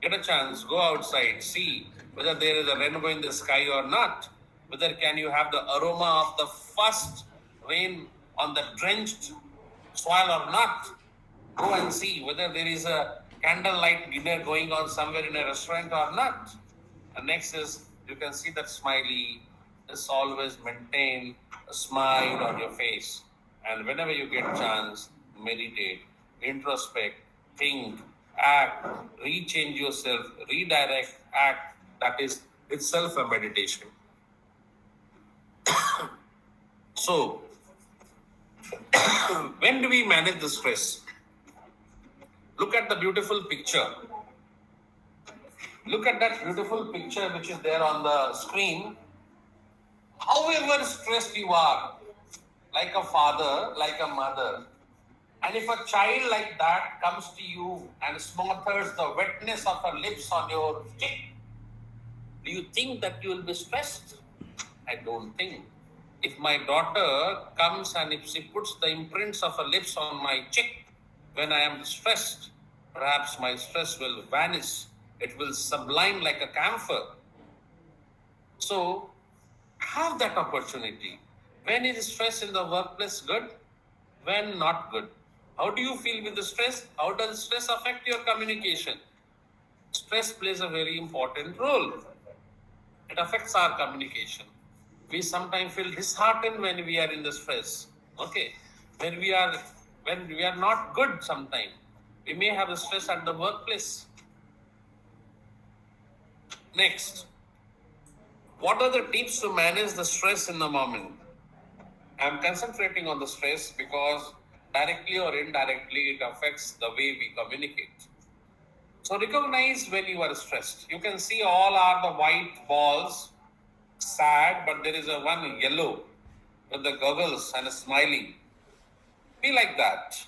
Get a chance, go outside, see whether there is a rainbow in the sky or not. Whether can you have the aroma of the first rain on the drenched soil or not. Go and see whether there is a candlelight dinner going on somewhere in a restaurant or not. And next is you can see that smiley. Just always maintain a smile on your face. And whenever you get a chance, meditate, introspect, think, act, rechange yourself, redirect, act. That is itself a meditation. So, when do we manage the stress? Look at the beautiful picture. Look at that beautiful picture which is there on the screen. However stressed you are, like a father, like a mother, and if a child like that comes to you and smothers the wetness of her lips on your cheek, do you think that you will be stressed? I don't think. If my daughter comes and if she puts the imprints of her lips on my cheek when I am stressed, perhaps my stress will vanish. It will sublime like a camphor. So, have that opportunity. When is stress in the workplace good? When not good? How do you feel with the stress? How does stress affect your communication? Stress plays a very important role. It affects our communication. We sometimes feel disheartened when we are in the stress. Okay. When we are not good sometimes. We may have a stress at the workplace. Next. What are the tips to manage the stress in the moment? I'm concentrating on the stress because directly or indirectly it affects the way we communicate. So recognize when you are stressed. You can see all are the white balls, sad, but there is a one yellow with the goggles and a smiling. Be like that.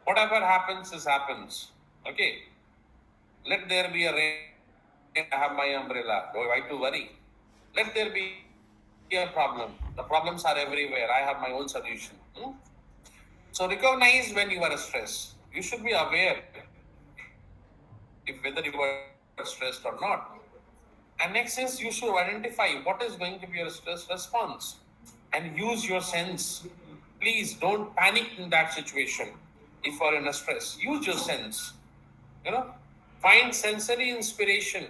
Whatever happens is happens. Okay. Let there be a rain. I have my umbrella. Why to worry? Let there be a problem. The problems are everywhere. I have my own solution. So recognize when you are stressed. You should be aware if whether you are stressed or not. And next is you should identify what is going to be your stress response and use your sense. Please don't panic in that situation. If you are in a stress, use your sense. Find sensory inspiration.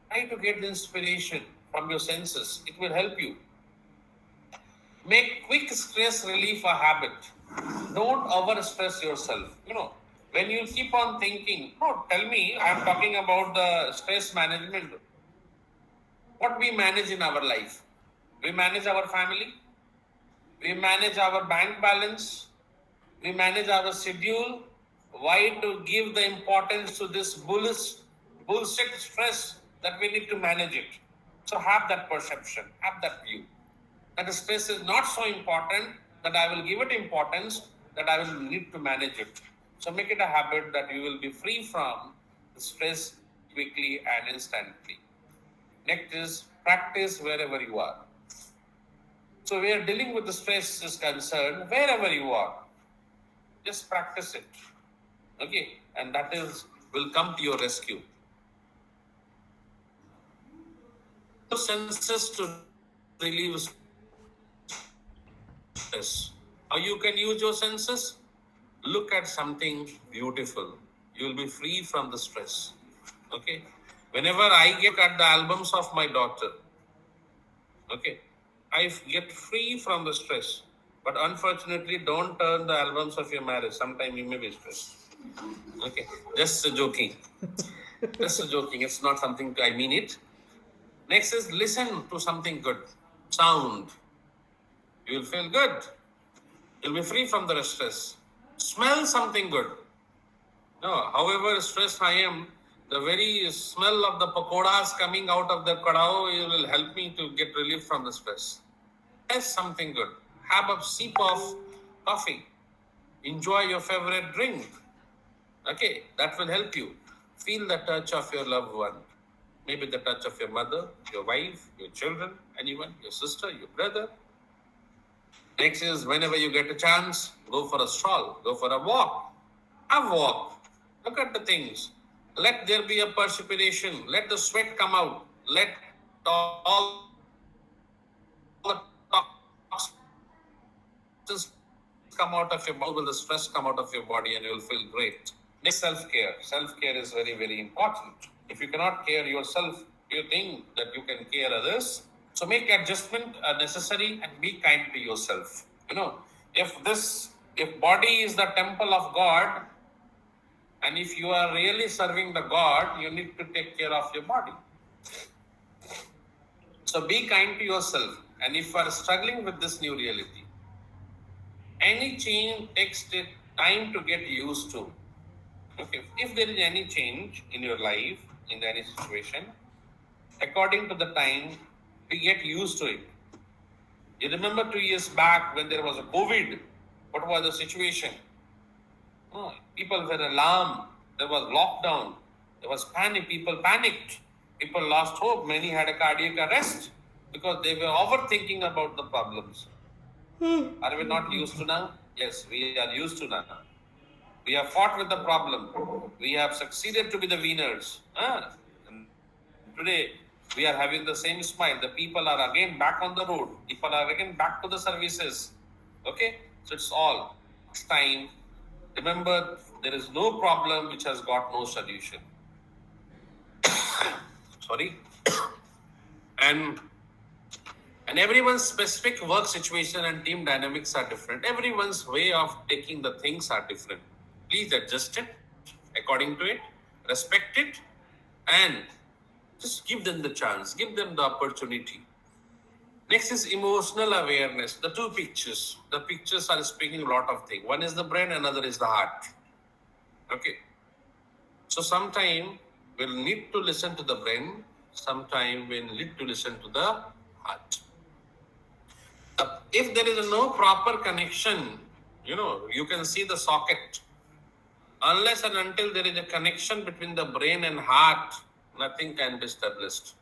Try to get the inspiration from your senses. It will help you. Make quick stress relief a habit. Don't overstress yourself. When you keep on thinking, tell me, I am talking about the stress management. What we manage in our life? We manage our family. We manage our bank balance. We manage our schedule. Why to give the importance to this bullshit stress that we need to manage it? So have that perception, have that view. That the stress is not so important that I will give it importance, that I will need to manage it. So make it a habit that you will be free from the stress quickly and instantly. Next is practice wherever you are. So we are dealing with the stress is concerned, wherever you are, just practice it. Okay, and that will come to your rescue. Senses to relieve stress. How you can use your senses? Look at something beautiful. You will be free from the stress. Okay. Whenever I get at the albums of my daughter, okay, I get free from the stress. But unfortunately, don't turn the albums of your marriage. Sometimes you may be stressed. Okay, just joking. Just joking. It's not something I mean it. Next is listen to something good. Sound. You will feel good. You'll be free from the stress. Smell something good. No, however stressed I am, the very smell of the pakoras coming out of the kadao will help me to get relief from the stress. Taste something good. Have a sip of coffee. Enjoy your favorite drink. Okay, that will help you. Feel the touch of your loved one. Maybe the touch of your mother, your wife, your children, anyone, your sister, your brother. Next is whenever you get a chance, go for a stroll, go for a walk. Have a walk. Look at the things. Let there be a perspiration. Let the sweat come out. Let all the toxins come out of your body, will the stress come out of your body, and you will feel great. Next, self-care. Self-care is very, very important. If you cannot care yourself, you think that you can care others. So make adjustment necessary and be kind to yourself. You know, if body is the temple of God, and if you are really serving the God, you need to take care of your body. So be kind to yourself. And if you are struggling with this new reality, any change takes time to get used to. Okay, if there is any change in your life, in any situation, according to the time, we get used to it. You remember 2 years back when there was a COVID, what was the situation? Oh, people were alarmed. There was lockdown. There was panic. People panicked. People lost hope. Many had a cardiac arrest because they were overthinking about the problems. Are we not used to now? Yes, we are used to now. We have fought with the problem. We have succeeded to be the winners. And today, we are having the same smile. The people are again back on the road. People are again back to the services. Okay? So it's all. It's time. Remember, there is no problem which has got no solution. Sorry. And everyone's specific work situation and team dynamics are different. Everyone's way of taking the things are different. Please adjust it according to it, respect it, and just give them the chance, give them the opportunity. Next is emotional awareness. The two pictures. The pictures are speaking a lot of things. One is the brain, another is the heart. Okay. So sometime we'll need to listen to the brain, sometime we'll need to listen to the heart. If there is no proper connection, you can see the socket. Unless and until there is a connection between the brain and heart, nothing can be established.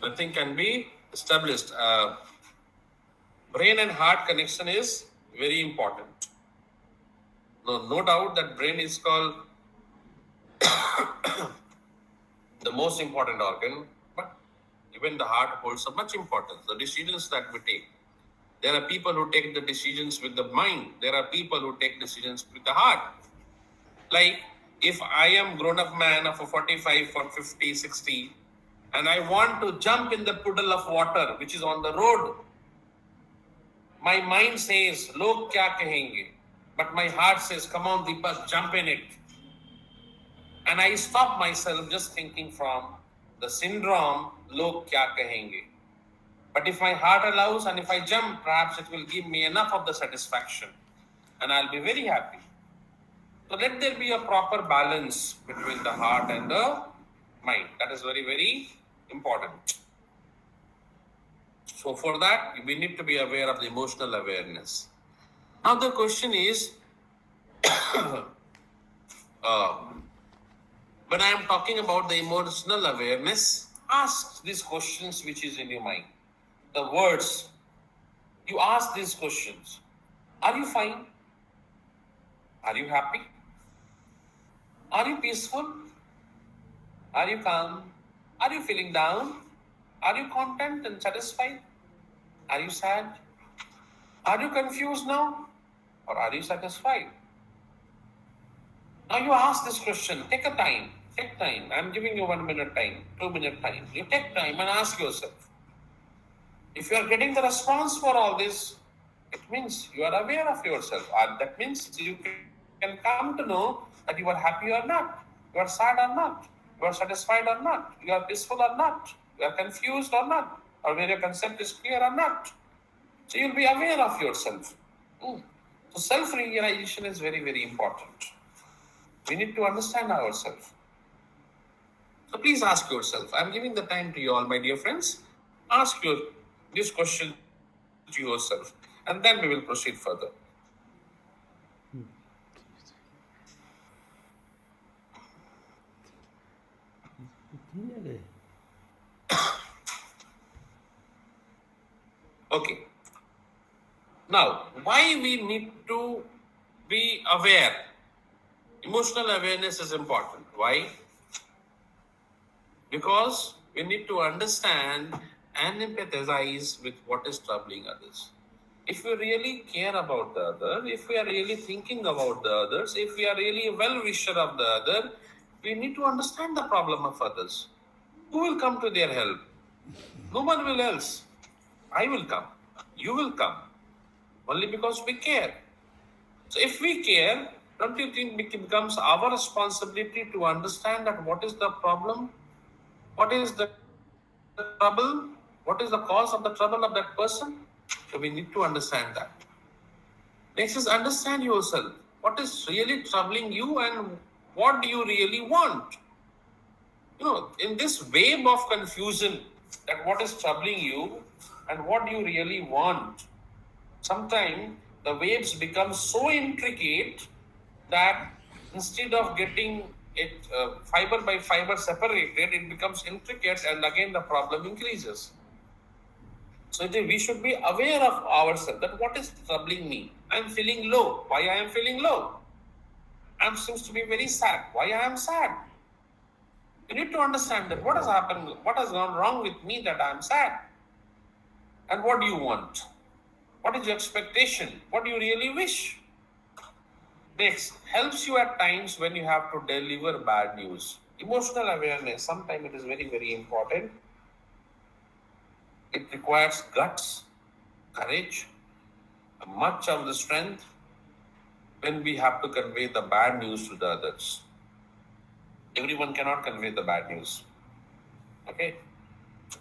Nothing can be established. Brain and heart connection is very important. No doubt that brain is called the most important organ, but even the heart holds so much importance. The decisions that we take. There are people who take the decisions with the mind. There are people who take decisions with the heart. Like, if I am grown-up man of a 45, for 50, 60, and I want to jump in the puddle of water which is on the road, my mind says, "Log kya kahenge?" But my heart says, "Come on, Deepak, jump in it." And I stop myself just thinking from the syndrome, "Log kya kahenge?" But if my heart allows and if I jump, perhaps it will give me enough of the satisfaction and I'll be very happy. So let there be a proper balance between the heart and the mind. That is very, very important. So for that, we need to be aware of the emotional awareness. Now the question is, when I am talking about the emotional awareness, ask these questions which is in your mind. The words, you ask these questions. Are you fine? Are you happy? Are you peaceful? Are you calm? Are you feeling down? Are you content and satisfied? Are you sad? Are you confused now? Or are you satisfied? Now you ask this question. Take a time. Take time. I'm giving you 1 minute time, 2 minute time. You take time and ask yourself. If you are getting the response for all this, It means you are aware of yourself. That means you can come to know that you are happy or not, you are sad or not, you are satisfied or not, you are peaceful or not, you are confused or not, or whether your concept is clear or not. So you'll be aware of yourself. So self-realization is very, very important. We need to understand ourselves. So please ask yourself. I'm giving the time to you all, my dear friends. Ask this question to yourself, and then we will proceed further. Okay. Now, why we need to be aware? Emotional awareness is important. Why? Because we need to understand and empathize with what is troubling others. If we really care about the other, if we are really thinking about the others, if we are really a well-wisher of the other, we need to understand the problem of others. Who will come to their help? No one will else. I will come. You will come. Only because we care. So if we care, don't you think it becomes our responsibility to understand that what is the problem? What is the trouble? What is the cause of the trouble of that person? So we need to understand that. Next is understand yourself. What is really troubling you and what do you really want? In this wave of confusion, that what is troubling you and what do you really want, sometimes the waves become so intricate that instead of getting it fiber by fiber separated, it becomes intricate and again the problem increases. So we should be aware of ourselves, that what is troubling me. I am feeling low. Why I am feeling low? I seems to be very sad. Why I am sad? You need to understand that what has happened, what has gone wrong with me that I am sad. And what do you want? What is your expectation? What do you really wish? Next, helps you at times when you have to deliver bad news. Emotional awareness, sometimes it is very, very important. It requires guts, courage, much of the strength when we have to convey the bad news to the others. Everyone cannot convey the bad news. Okay?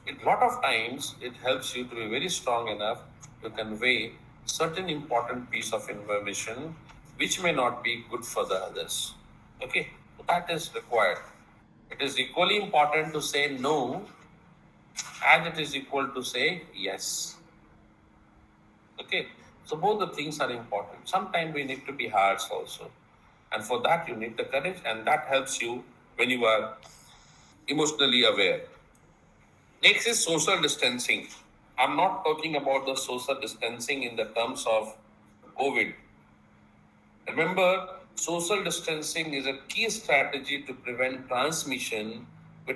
A lot of times it helps you to be very strong enough to convey certain important piece of information which may not be good for the others. Okay? That is required. It is equally important to say no as it is equal to say yes. Okay? So both the things are important. Sometimes we need to be harsh also. And for that you need the courage, and that helps you when you are emotionally aware. Next is social distancing. I'm not talking about the social distancing in the terms of COVID. Remember, social distancing is a key strategy to prevent transmission, but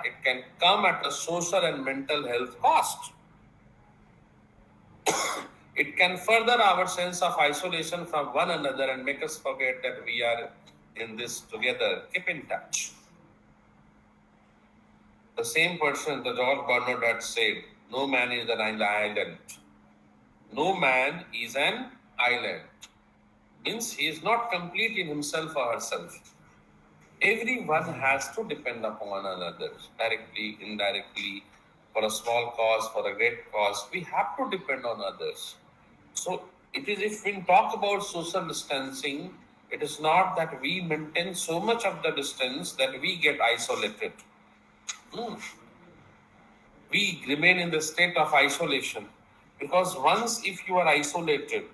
it can come at a social and mental health cost. It can further our sense of isolation from one another and make us forget that we are in this together. Keep in touch. The same person, the George Bernard had said, no man is an island. No man is an island. Means he is not complete in himself or herself. Everyone has to depend upon another, directly, indirectly, for a small cause, for a great cause. We have to depend on others. So it is, if we talk about social distancing, it is not that we maintain so much of the distance that we get isolated. We remain in the state of isolation, because once if you are isolated,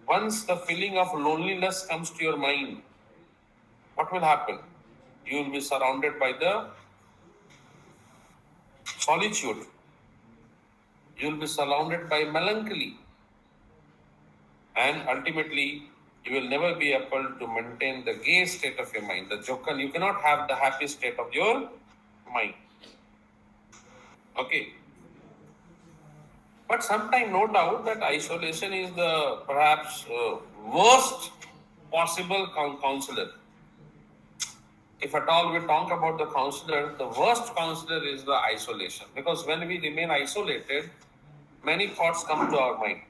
once the feeling of loneliness comes to your mind, what will happen? You will be surrounded by the solitude. You will be surrounded by melancholy. And ultimately, you will never be able to maintain the gay state of your mind. You cannot have the happy state of your mind. Okay. But sometimes, no doubt, that isolation is the perhaps worst possible counselor. If at all we talk about the counselor, the worst counselor is the isolation. Because when we remain isolated, many thoughts come to our mind.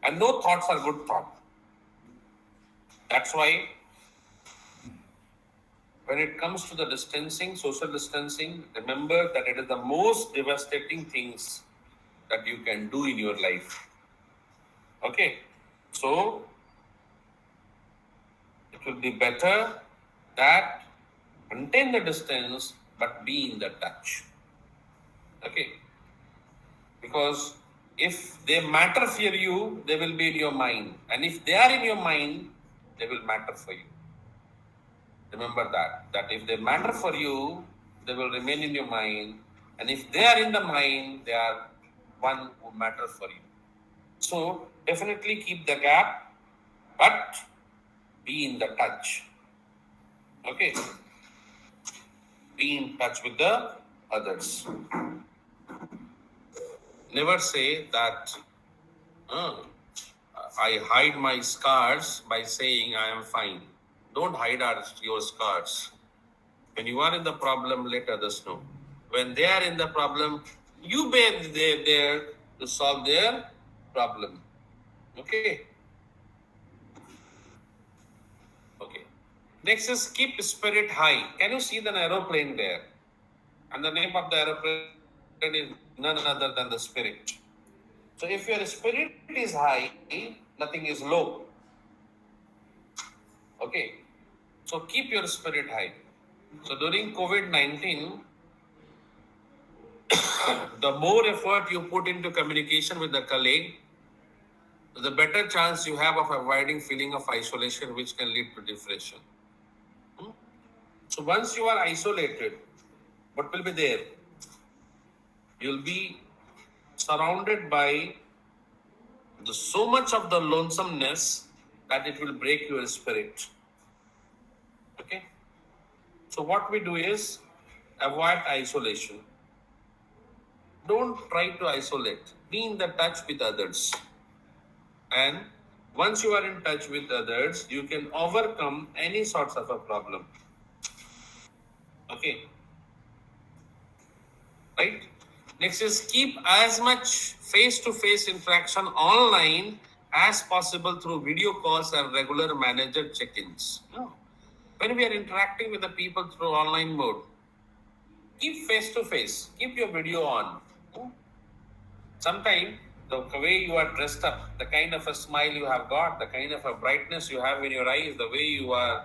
And no thoughts are good thoughts. That's why when it comes to the distancing, social distancing, remember that it is the most devastating things that you can do in your life. Okay? So, it will be better that maintain the distance but be in the touch. Okay? Because if they matter for you, they will be in your mind. And if they are in your mind, they will matter for you. Remember that if they matter for you, they will remain in your mind. And if they are in the mind, they are one who matters for you. So definitely keep the gap, but be in the touch. Okay? Be in touch with the others. Never say that I hide my scars by saying I am fine. Don't hide your scars. When you are in the problem, let others know. When they are in the problem, you be there to solve their problem. Okay? Okay. Next is keep spirit high. Can you see the aeroplane there? And the name of the aeroplane is none other than the spirit. So if your spirit is high, nothing is low. Okay. So keep your spirit high. So during COVID-19, the more effort you put into communication with the colleague, the better chance you have of avoiding feeling of isolation, which can lead to depression. So once you are isolated, what will be there? You'll be surrounded by so much of the lonesomeness that it will break your spirit. Okay? So what we do is avoid isolation. Don't try to isolate. Be in the touch with others. And once you are in touch with others, you can overcome any sorts of a problem. Okay? Right? Next is keep as much face-to-face interaction online as possible through video calls and regular manager check-ins. When we are interacting with the people through online mode, keep face-to-face. Keep your video on. Sometimes the way you are dressed up, the kind of a smile you have got, the kind of a brightness you have in your eyes, the way you are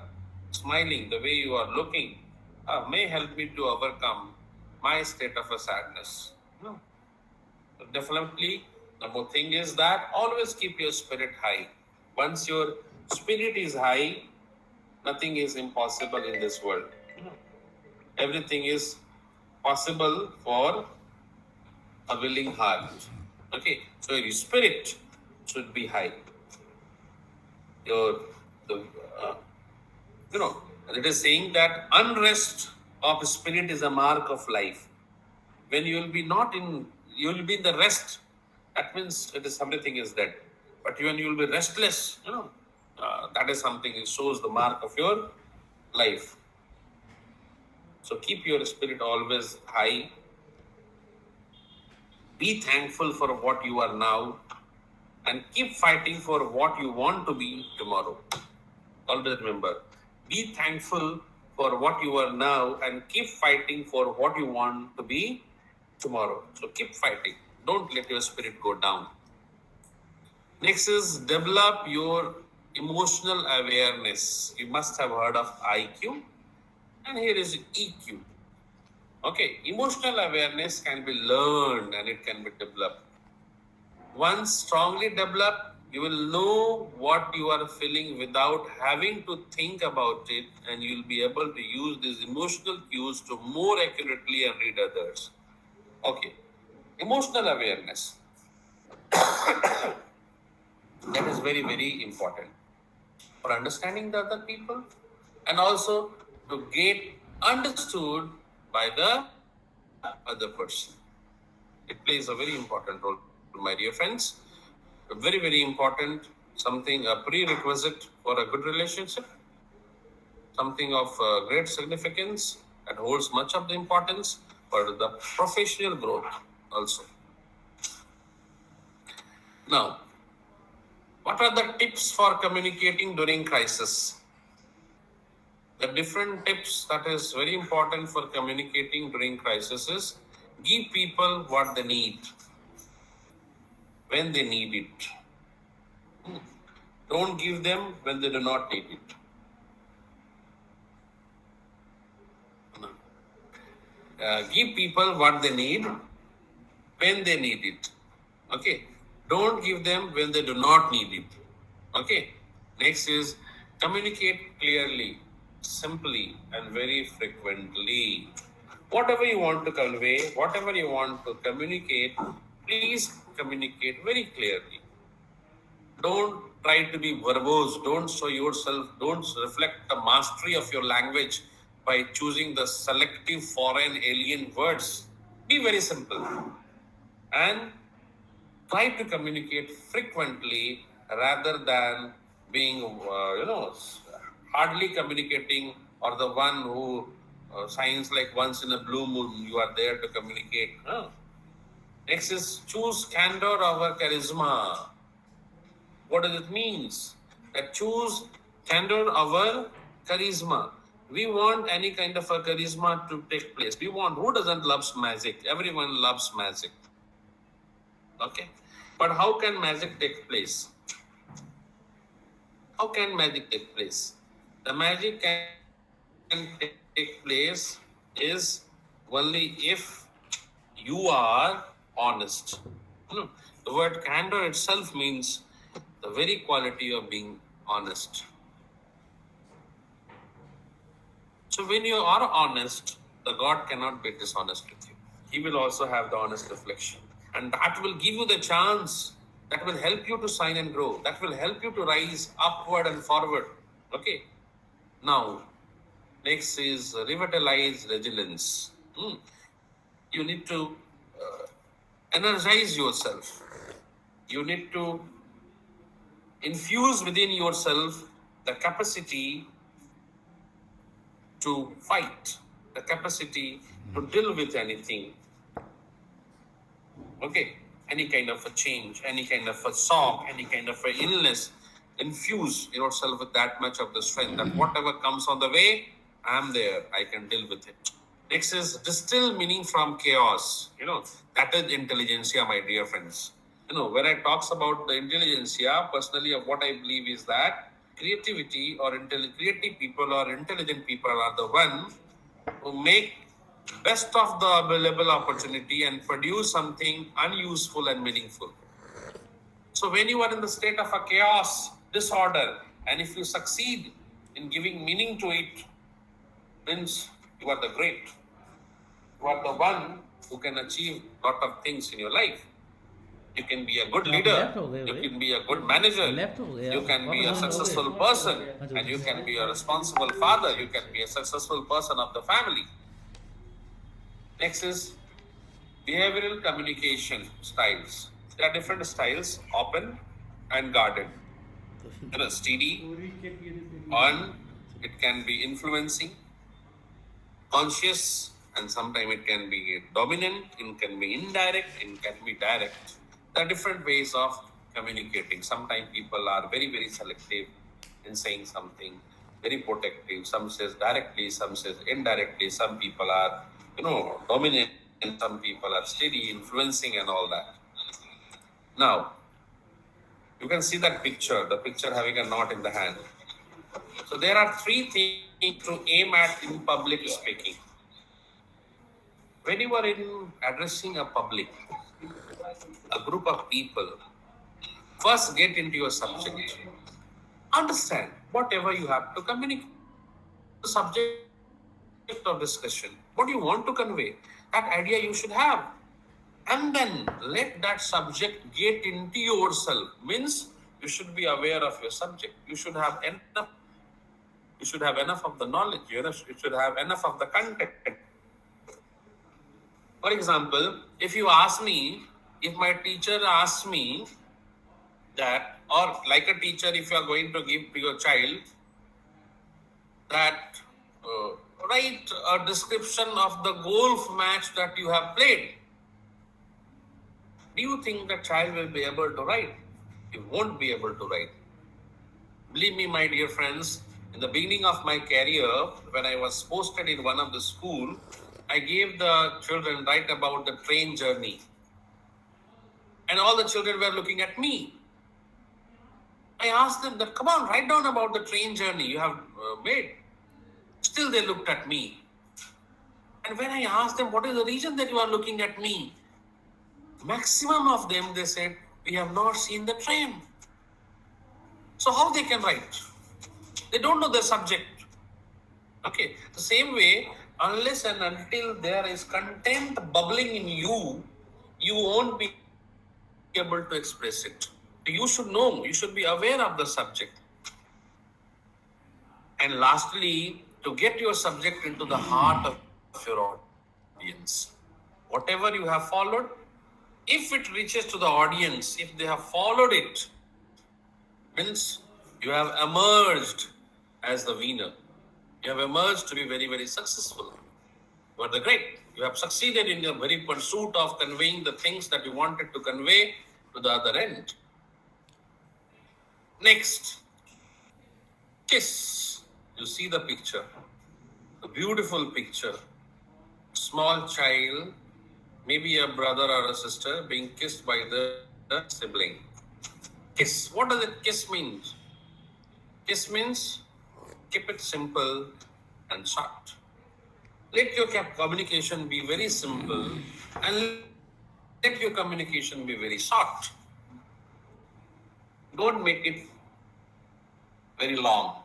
smiling, the way you are looking, may help me to overcome my state of a sadness. No. So definitely, the more thing is that always keep your spirit high. Once your spirit is high, nothing is impossible in this world. Everything is possible for a willing heart. Okay, so your spirit should be high. It is saying that unrest of spirit is a mark of life. When you will be in the rest. That means everything is dead. But when you will be restless, that is something. It shows the mark of your life. So keep your spirit always high. Be thankful for what you are now and keep fighting for what you want to be tomorrow. Always remember, be thankful for what you are now and keep fighting for what you want to be tomorrow. So keep fighting. Don't let your spirit go down. Next is develop your emotional awareness. You must have heard of IQ, and here is EQ. Okay, emotional awareness can be learned and it can be developed. Once strongly developed, you will know what you are feeling without having to think about it, and you will be able to use these emotional cues to more accurately and read others. Okay, emotional awareness. That is very, very important for understanding the other people and also to get understood by the other person. It plays a very important role, my dear friends. Very, very important, a prerequisite for a good relationship, something of great significance and holds much of the importance for the professional growth also. Now, What are the tips for communicating during crisis? The different tips that is very important for communicating during crisis is give people what they need when they need it. Don't give them when they do not need it. Give people what they need when they need it. Okay. Don't give them when they do not need it. Okay. Next is communicate clearly, simply, and very frequently. Whatever you want to convey, whatever you want to communicate, please communicate very clearly. Don't try to be verbose. Don't show yourself. Don't reflect the mastery of your language by choosing the selective foreign alien words. Be very simple and try to communicate frequently rather than being, hardly communicating, or the one who signs like once in a blue moon. You are there to communicate. Next is choose candor over charisma. What does it mean? That choose candor over charisma. We want any kind of a charisma to take place. We want, who doesn't love magic? Everyone loves magic. Okay. But how can magic take place? How can magic take place? The magic can take place is only if you are honest. The word candor itself means the very quality of being honest. So when you are honest, the God cannot be dishonest with you. He will also have the honest reflection. And that will give you the chance, that will help you to shine and grow. That will help you to rise upward and forward. Okay. Now, next is revitalize resilience. You need to energize yourself. You need to infuse within yourself the capacity to fight, the capacity to deal with anything. Okay, any kind of a change, any kind of a shock, any kind of an illness, infuse yourself with that much of the strength that whatever comes on the way, I am there, I can deal with it. Next is distill meaning from chaos. That is intelligentsia, my dear friends. When I talks about the intelligentsia, personally, of what I believe is that creativity or creative people or intelligent people are the one who make best of the available opportunity and produce something unuseful and meaningful. So when you are in the state of a chaos, disorder, and if you succeed in giving meaning to it, means you are the great. You are the one who can achieve a lot of things in your life. You can be a good leader, you can be a good manager, you can be a successful person, and you can be a responsible father, you can be a successful person of the family. Next is behavioral communication styles. There are different styles, open and guarded. Steady, on, it can be influencing, conscious, and sometimes it can be dominant, it can be indirect, it can be direct. There are different ways of communicating. Sometimes people are very, very selective in saying something, very protective. Some says directly, some says indirectly. Some people are, dominant, and some people are steady, influencing and all that. Now, you can see that picture, the picture having a knot in the hand. So there are three things to aim at in public speaking. When you are addressing a public, a group of people, first get into your subject. Understand whatever you have to communicate. The subject of discussion, what you want to convey, that idea you should have. And then let that subject get into yourself. Means you should be aware of your subject. You should have enough. You should have enough of the knowledge. You should have enough of the content. For example, if you ask me, if my teacher asks me that, or like a teacher, if you are going to give to your child that, write a description of the golf match that you have played. Do you think the child will be able to write? you won't be able to write. Believe me, my dear friends, in the beginning of my career, when I was posted in one of the school, I gave the children write about the train journey. And all the children were looking at me. I asked them that, come on, write down about the train journey you have made. Still they looked at me. And when I asked them, what is the reason that you are looking at me? Maximum of them, they said, we have not seen the train. So how they can write? They don't know the subject. Okay, the same way, unless and until there is content bubbling in you, you won't be able to express it. You should know, you should be aware of the subject. And lastly, to get your subject into the heart of your audience, whatever you have followed, if it reaches to the audience, if they have followed it, means you have emerged as the winner. You have emerged to be very, very successful. You are the great. You have succeeded in your very pursuit of conveying the things that you wanted to convey to the other end. Next, kiss. You see the picture, a beautiful picture. Small child, maybe a brother or a sister being kissed by the sibling. Kiss. What does it kiss mean? Kiss means keep it simple and short. Let your communication be very simple and let your communication be very short. Don't make it very long.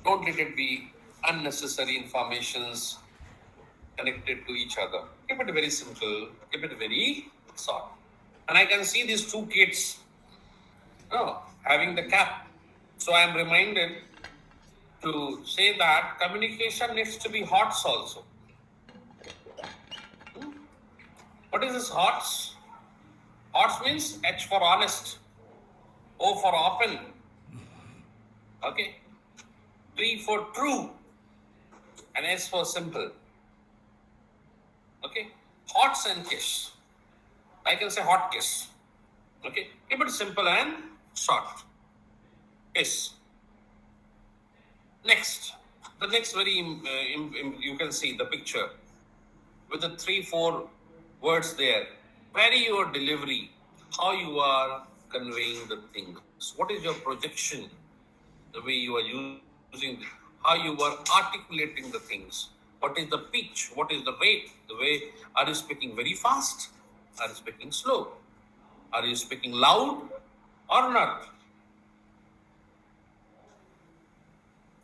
Don't let it be unnecessary informations connected to each other. Keep it very simple, keep it very short. And I can see these two kids having the cap. So I am reminded to say that communication needs to be HOTS also. What is this HOTS? HOTS means H for honest, O for open, okay, T for true, and S for simple. Okay, HOTS and kiss. I can say hot kiss. Okay, keep it simple and short. Kiss. Next, the next very, you can see the picture with the 3-4 words there. Vary your delivery, how you are conveying the things. What is your projection? The way you are using, how you are articulating the things. What is the pitch? What is the rate? The way, are you speaking very fast? Are you speaking slow? Are you speaking loud or not?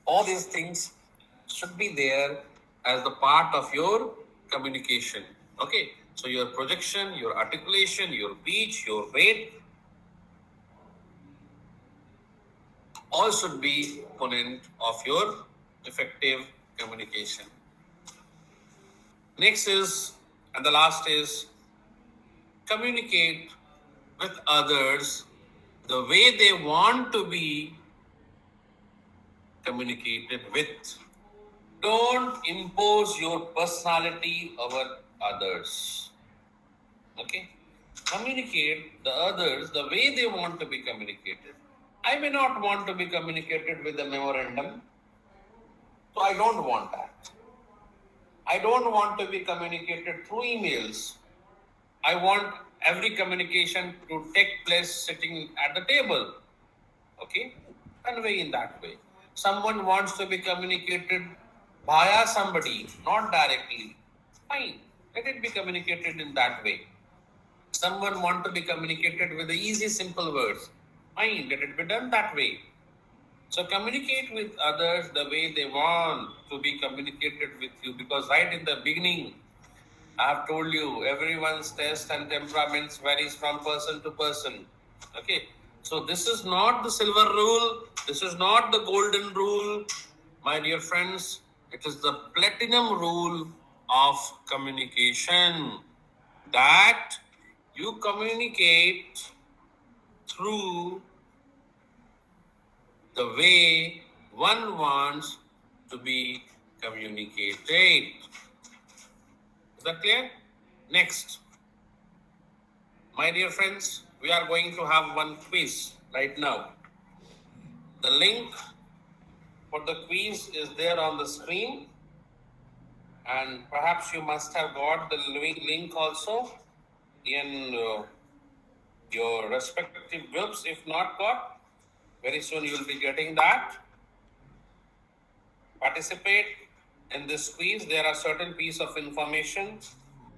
All these things should be there as the part of your communication. Okay, so your projection, your articulation, your pitch, your rate, all should be component of your effective communication. Next is, and the last is, communicate with others the way they want to be communicated with. Don't impose your personality over others. Okay? Communicate the others the way they want to be communicated. I may not want to be communicated with a memorandum, so I don't want that. I don't want to be communicated through emails. I want every communication to take place sitting at the table. Okay? Convey in that way. Someone wants to be communicated via somebody, not directly. Fine. Let it be communicated in that way. Someone wants to be communicated with the easy, simple words. Fine. Let it be done that way. So communicate with others the way they want to be communicated with you, because right in the beginning, I have told you, everyone's taste and temperaments varies from person to person. Okay. So this is not the silver rule. This is not the golden rule. My dear friends, it is the platinum rule of communication, that you communicate through the way one wants to be communicated. Is that clear? Next, my dear friends, we are going to have one quiz right now. The link for the quiz is there on the screen, and perhaps you must have got the link also in your respective groups. If not got, very soon you will be getting that. Participate in this quiz. There are certain piece of information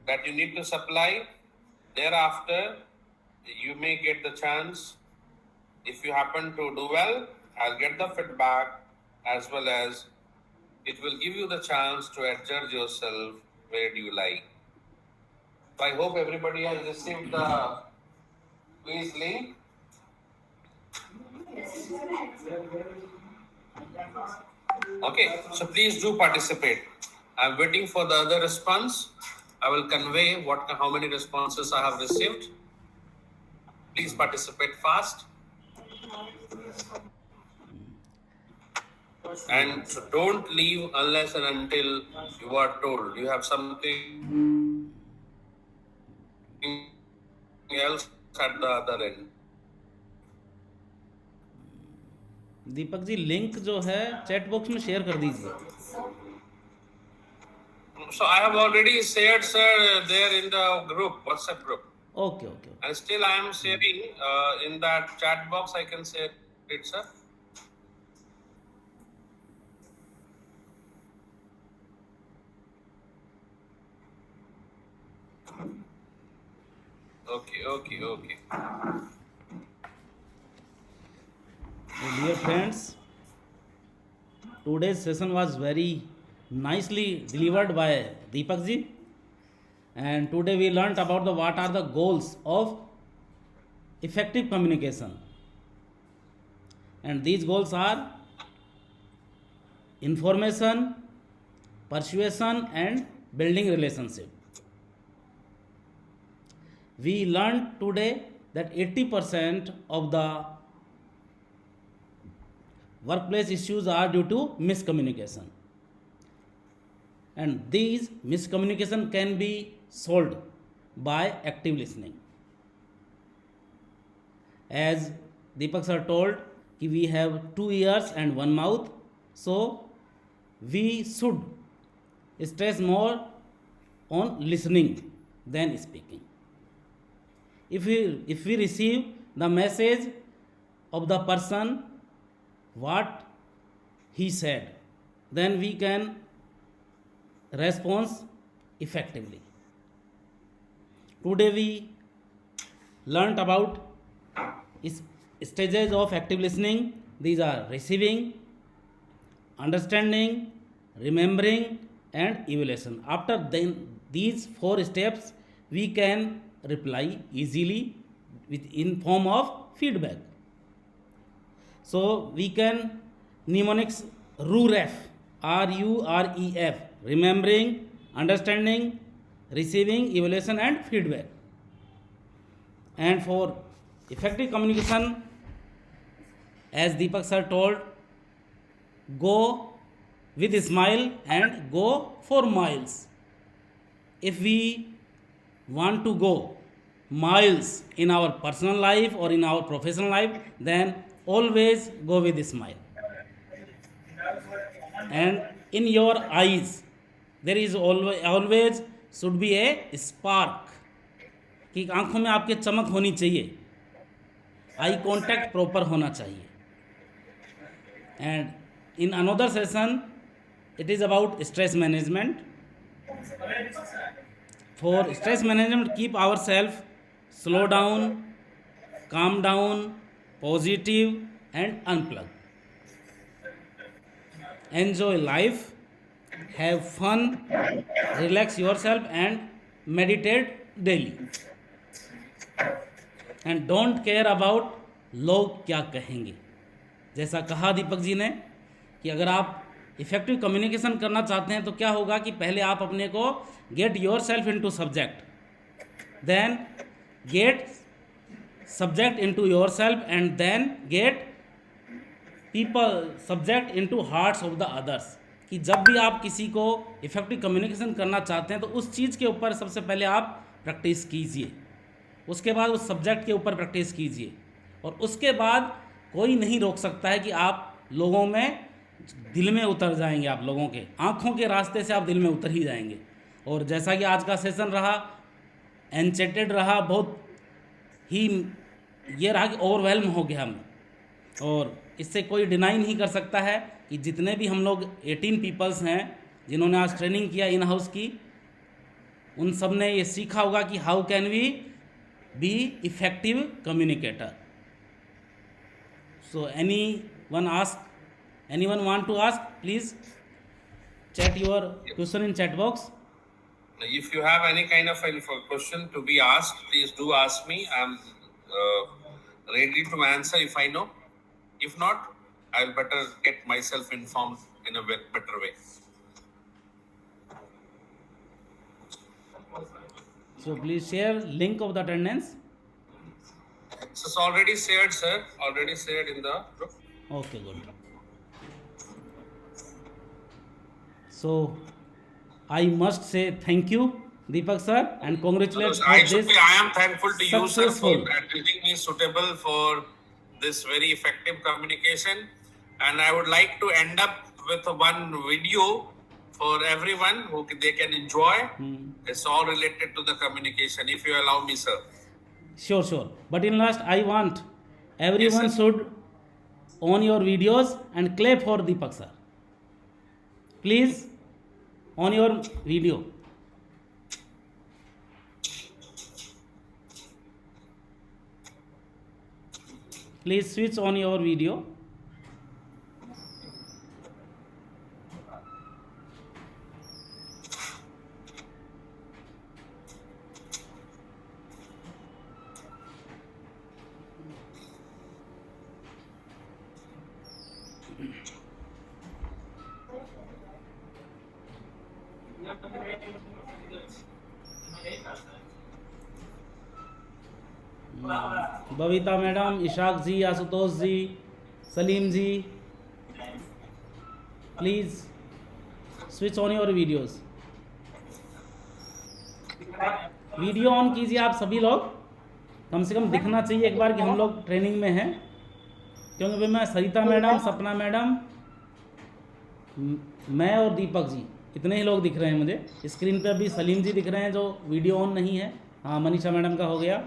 that you need to supply. Thereafter, you may get the chance. If you happen to do well, I'll get the feedback, as well as it will give you the chance to adjudge yourself where do you lie. So I hope everybody has received the quiz link. Okay, so please do participate. I'm waiting for the other response. I will convey how many responses I have received. Please participate fast. And don't leave unless and until you are told you have something else at the other end. Deepak ji link जो है chat box में share कर दीजिए. So I have already shared, sir, there in the group, WhatsApp group. Okay. And still I am sharing in that chat box. I can share it, sir. Okay. Dear friends, today's session was very nicely delivered by Deepak ji, and today we learnt about what are the goals of effective communication, and these goals are information, persuasion, and building relationship. We learned today that 80% of the workplace issues are due to miscommunication, and these miscommunication can be solved by active listening. As Deepak sir told कि we have 2 ears and 1 mouth, so we should stress more on listening than speaking. If we receive the message of the person what he said, then we can respond effectively. Today we learnt about stages of active listening. These are receiving, understanding, remembering, and evaluation. After these 4 steps, we can reply easily in form of feedback. So we can mnemonics RUREF, RUREF, remembering, understanding, receiving, evaluation, and feedback. And for effective communication, as Deepak sir told, go with a smile and go for miles. If we want to go miles in our personal life or in our professional life, then always go with a smile. And in your eyes there is always should be a spark, कि आंखों में आपके चमक होनी चाहिए, eye contact proper होना चाहिए. And in another session it is about stress management. For stress management, keep ourselves slow down, calm down, positive, and unplug. Enjoy life, have fun, relax yourself, and meditate daily. And don't care about लोग क्या कहेंगे. जैसा कहा दीपक जी ने कि अगर आप effective communication करना चाहते हैं तो क्या होगा कि पहले आप अपने को get yourself into subject, then get subject into yourself, and then get people subject into hearts of the others. कि जब भी आप किसी को इफेक्टिव कम्युनिकेशन करना चाहते हैं तो उस चीज़ के ऊपर सबसे पहले आप प्रैक्टिस कीजिए. उसके बाद उस सब्जेक्ट के ऊपर प्रैक्टिस कीजिए, और उसके बाद कोई नहीं रोक सकता है कि आप लोगों में दिल में उतर जाएंगे, आप लोगों के आँखों के रास्ते से आप दिल में उतर ही जाएंगे। और जैसा कि आज का सेशन रहा, एनचेटेड रहा, बहुत ही ये रहा कि ओवरवेल्म हो गया हम, और इससे कोई डिनाई नहीं कर सकता है कि जितने भी हम लोग 18 पीपल्स हैं जिन्होंने आज ट्रेनिंग किया इन हाउस की, उन सब ने ये सीखा होगा कि how can we be effective communicator. So anyone want to ask, please chat your question in chat box. If you have any kind of question to be asked, please do ask me. I'm ready to answer if I know. If not, I'll better get myself informed in a better way. So please share link of the attendance. It's already shared, sir. Already shared in the group. Okay, good. So I must say thank you, Deepak sir, and congratulate for this. I am thankful to you, sir, for successful. treating me suitable for this very effective communication. And I would like to end up with one video for everyone who they can enjoy. It's all related to the communication, if you allow me, sir. Sure. But in last, I want everyone Yes, sir. should on your videos and clap for Deepak sir. Please, on your video. Please switch on your video. Babita madam, Ishaq ji, Ashutosh ji, Salim ji, please switch on your videos. Video on कीजिए आप सभी लोग, कम से कम दिखना चाहिए एक बार कि हम लोग ट्रेनिंग में हैं। क्योंकि भाई मैं सरिता मैडम, सपना मैडम, मैं और दीपक जी, इतने ही लोग दिख रहे हैं मुझे। स्क्रीन पे अभी सलीम जी दिख रहे हैं जो वीडियो ऑन नहीं है। हाँ, मनीषा मैडम का हो गया।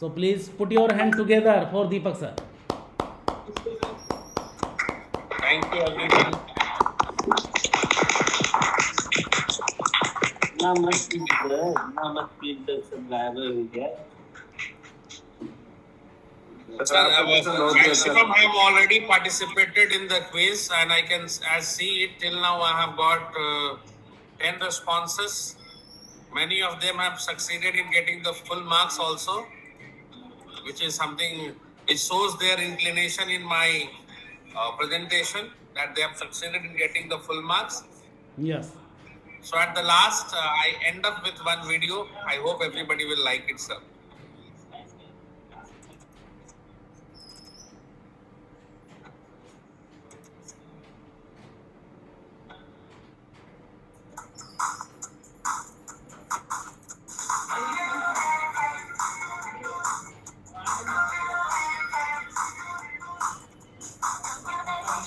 So please put your hand together for Deepak sir. Thank you, everyone. Maximum have already participated in the quiz, and I can see it till now. I have got 10 responses. Many of them have succeeded in getting the full marks also, which is something which shows their inclination in my presentation, that they have succeeded in getting the full marks. Yes. So at the last, I end up with one video. I hope everybody will like it, sir.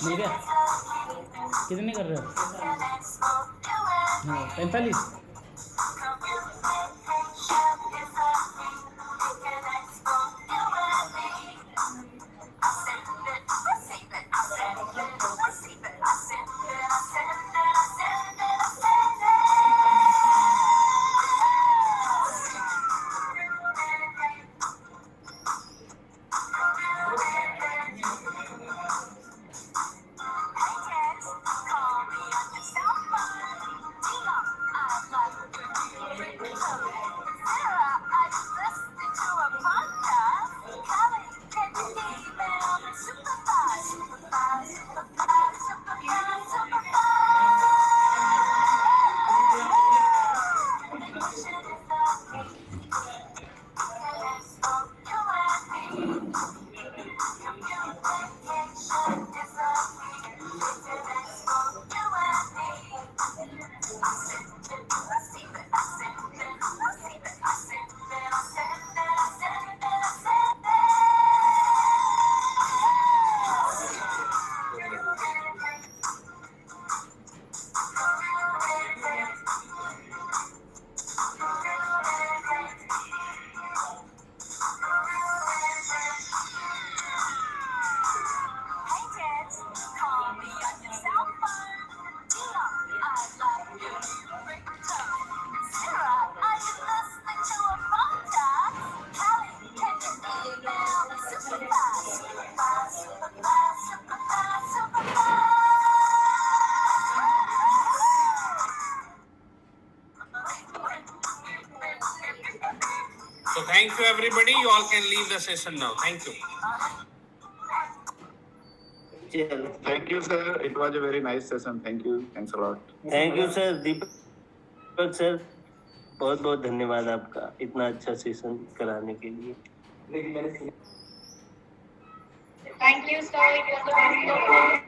मिल गया? कितने कर रहे हो? 45? So thank you everybody. You all can leave the session now. Thank you. चलो, Thank you, sir. It was a very nice session. Thank you. Thanks a lot. Thank you sir, Deepak sir, बहुत बहुत धन्यवाद आपका इतना अच्छा session कराने के लिए. Thank you, sir. It was a wonderful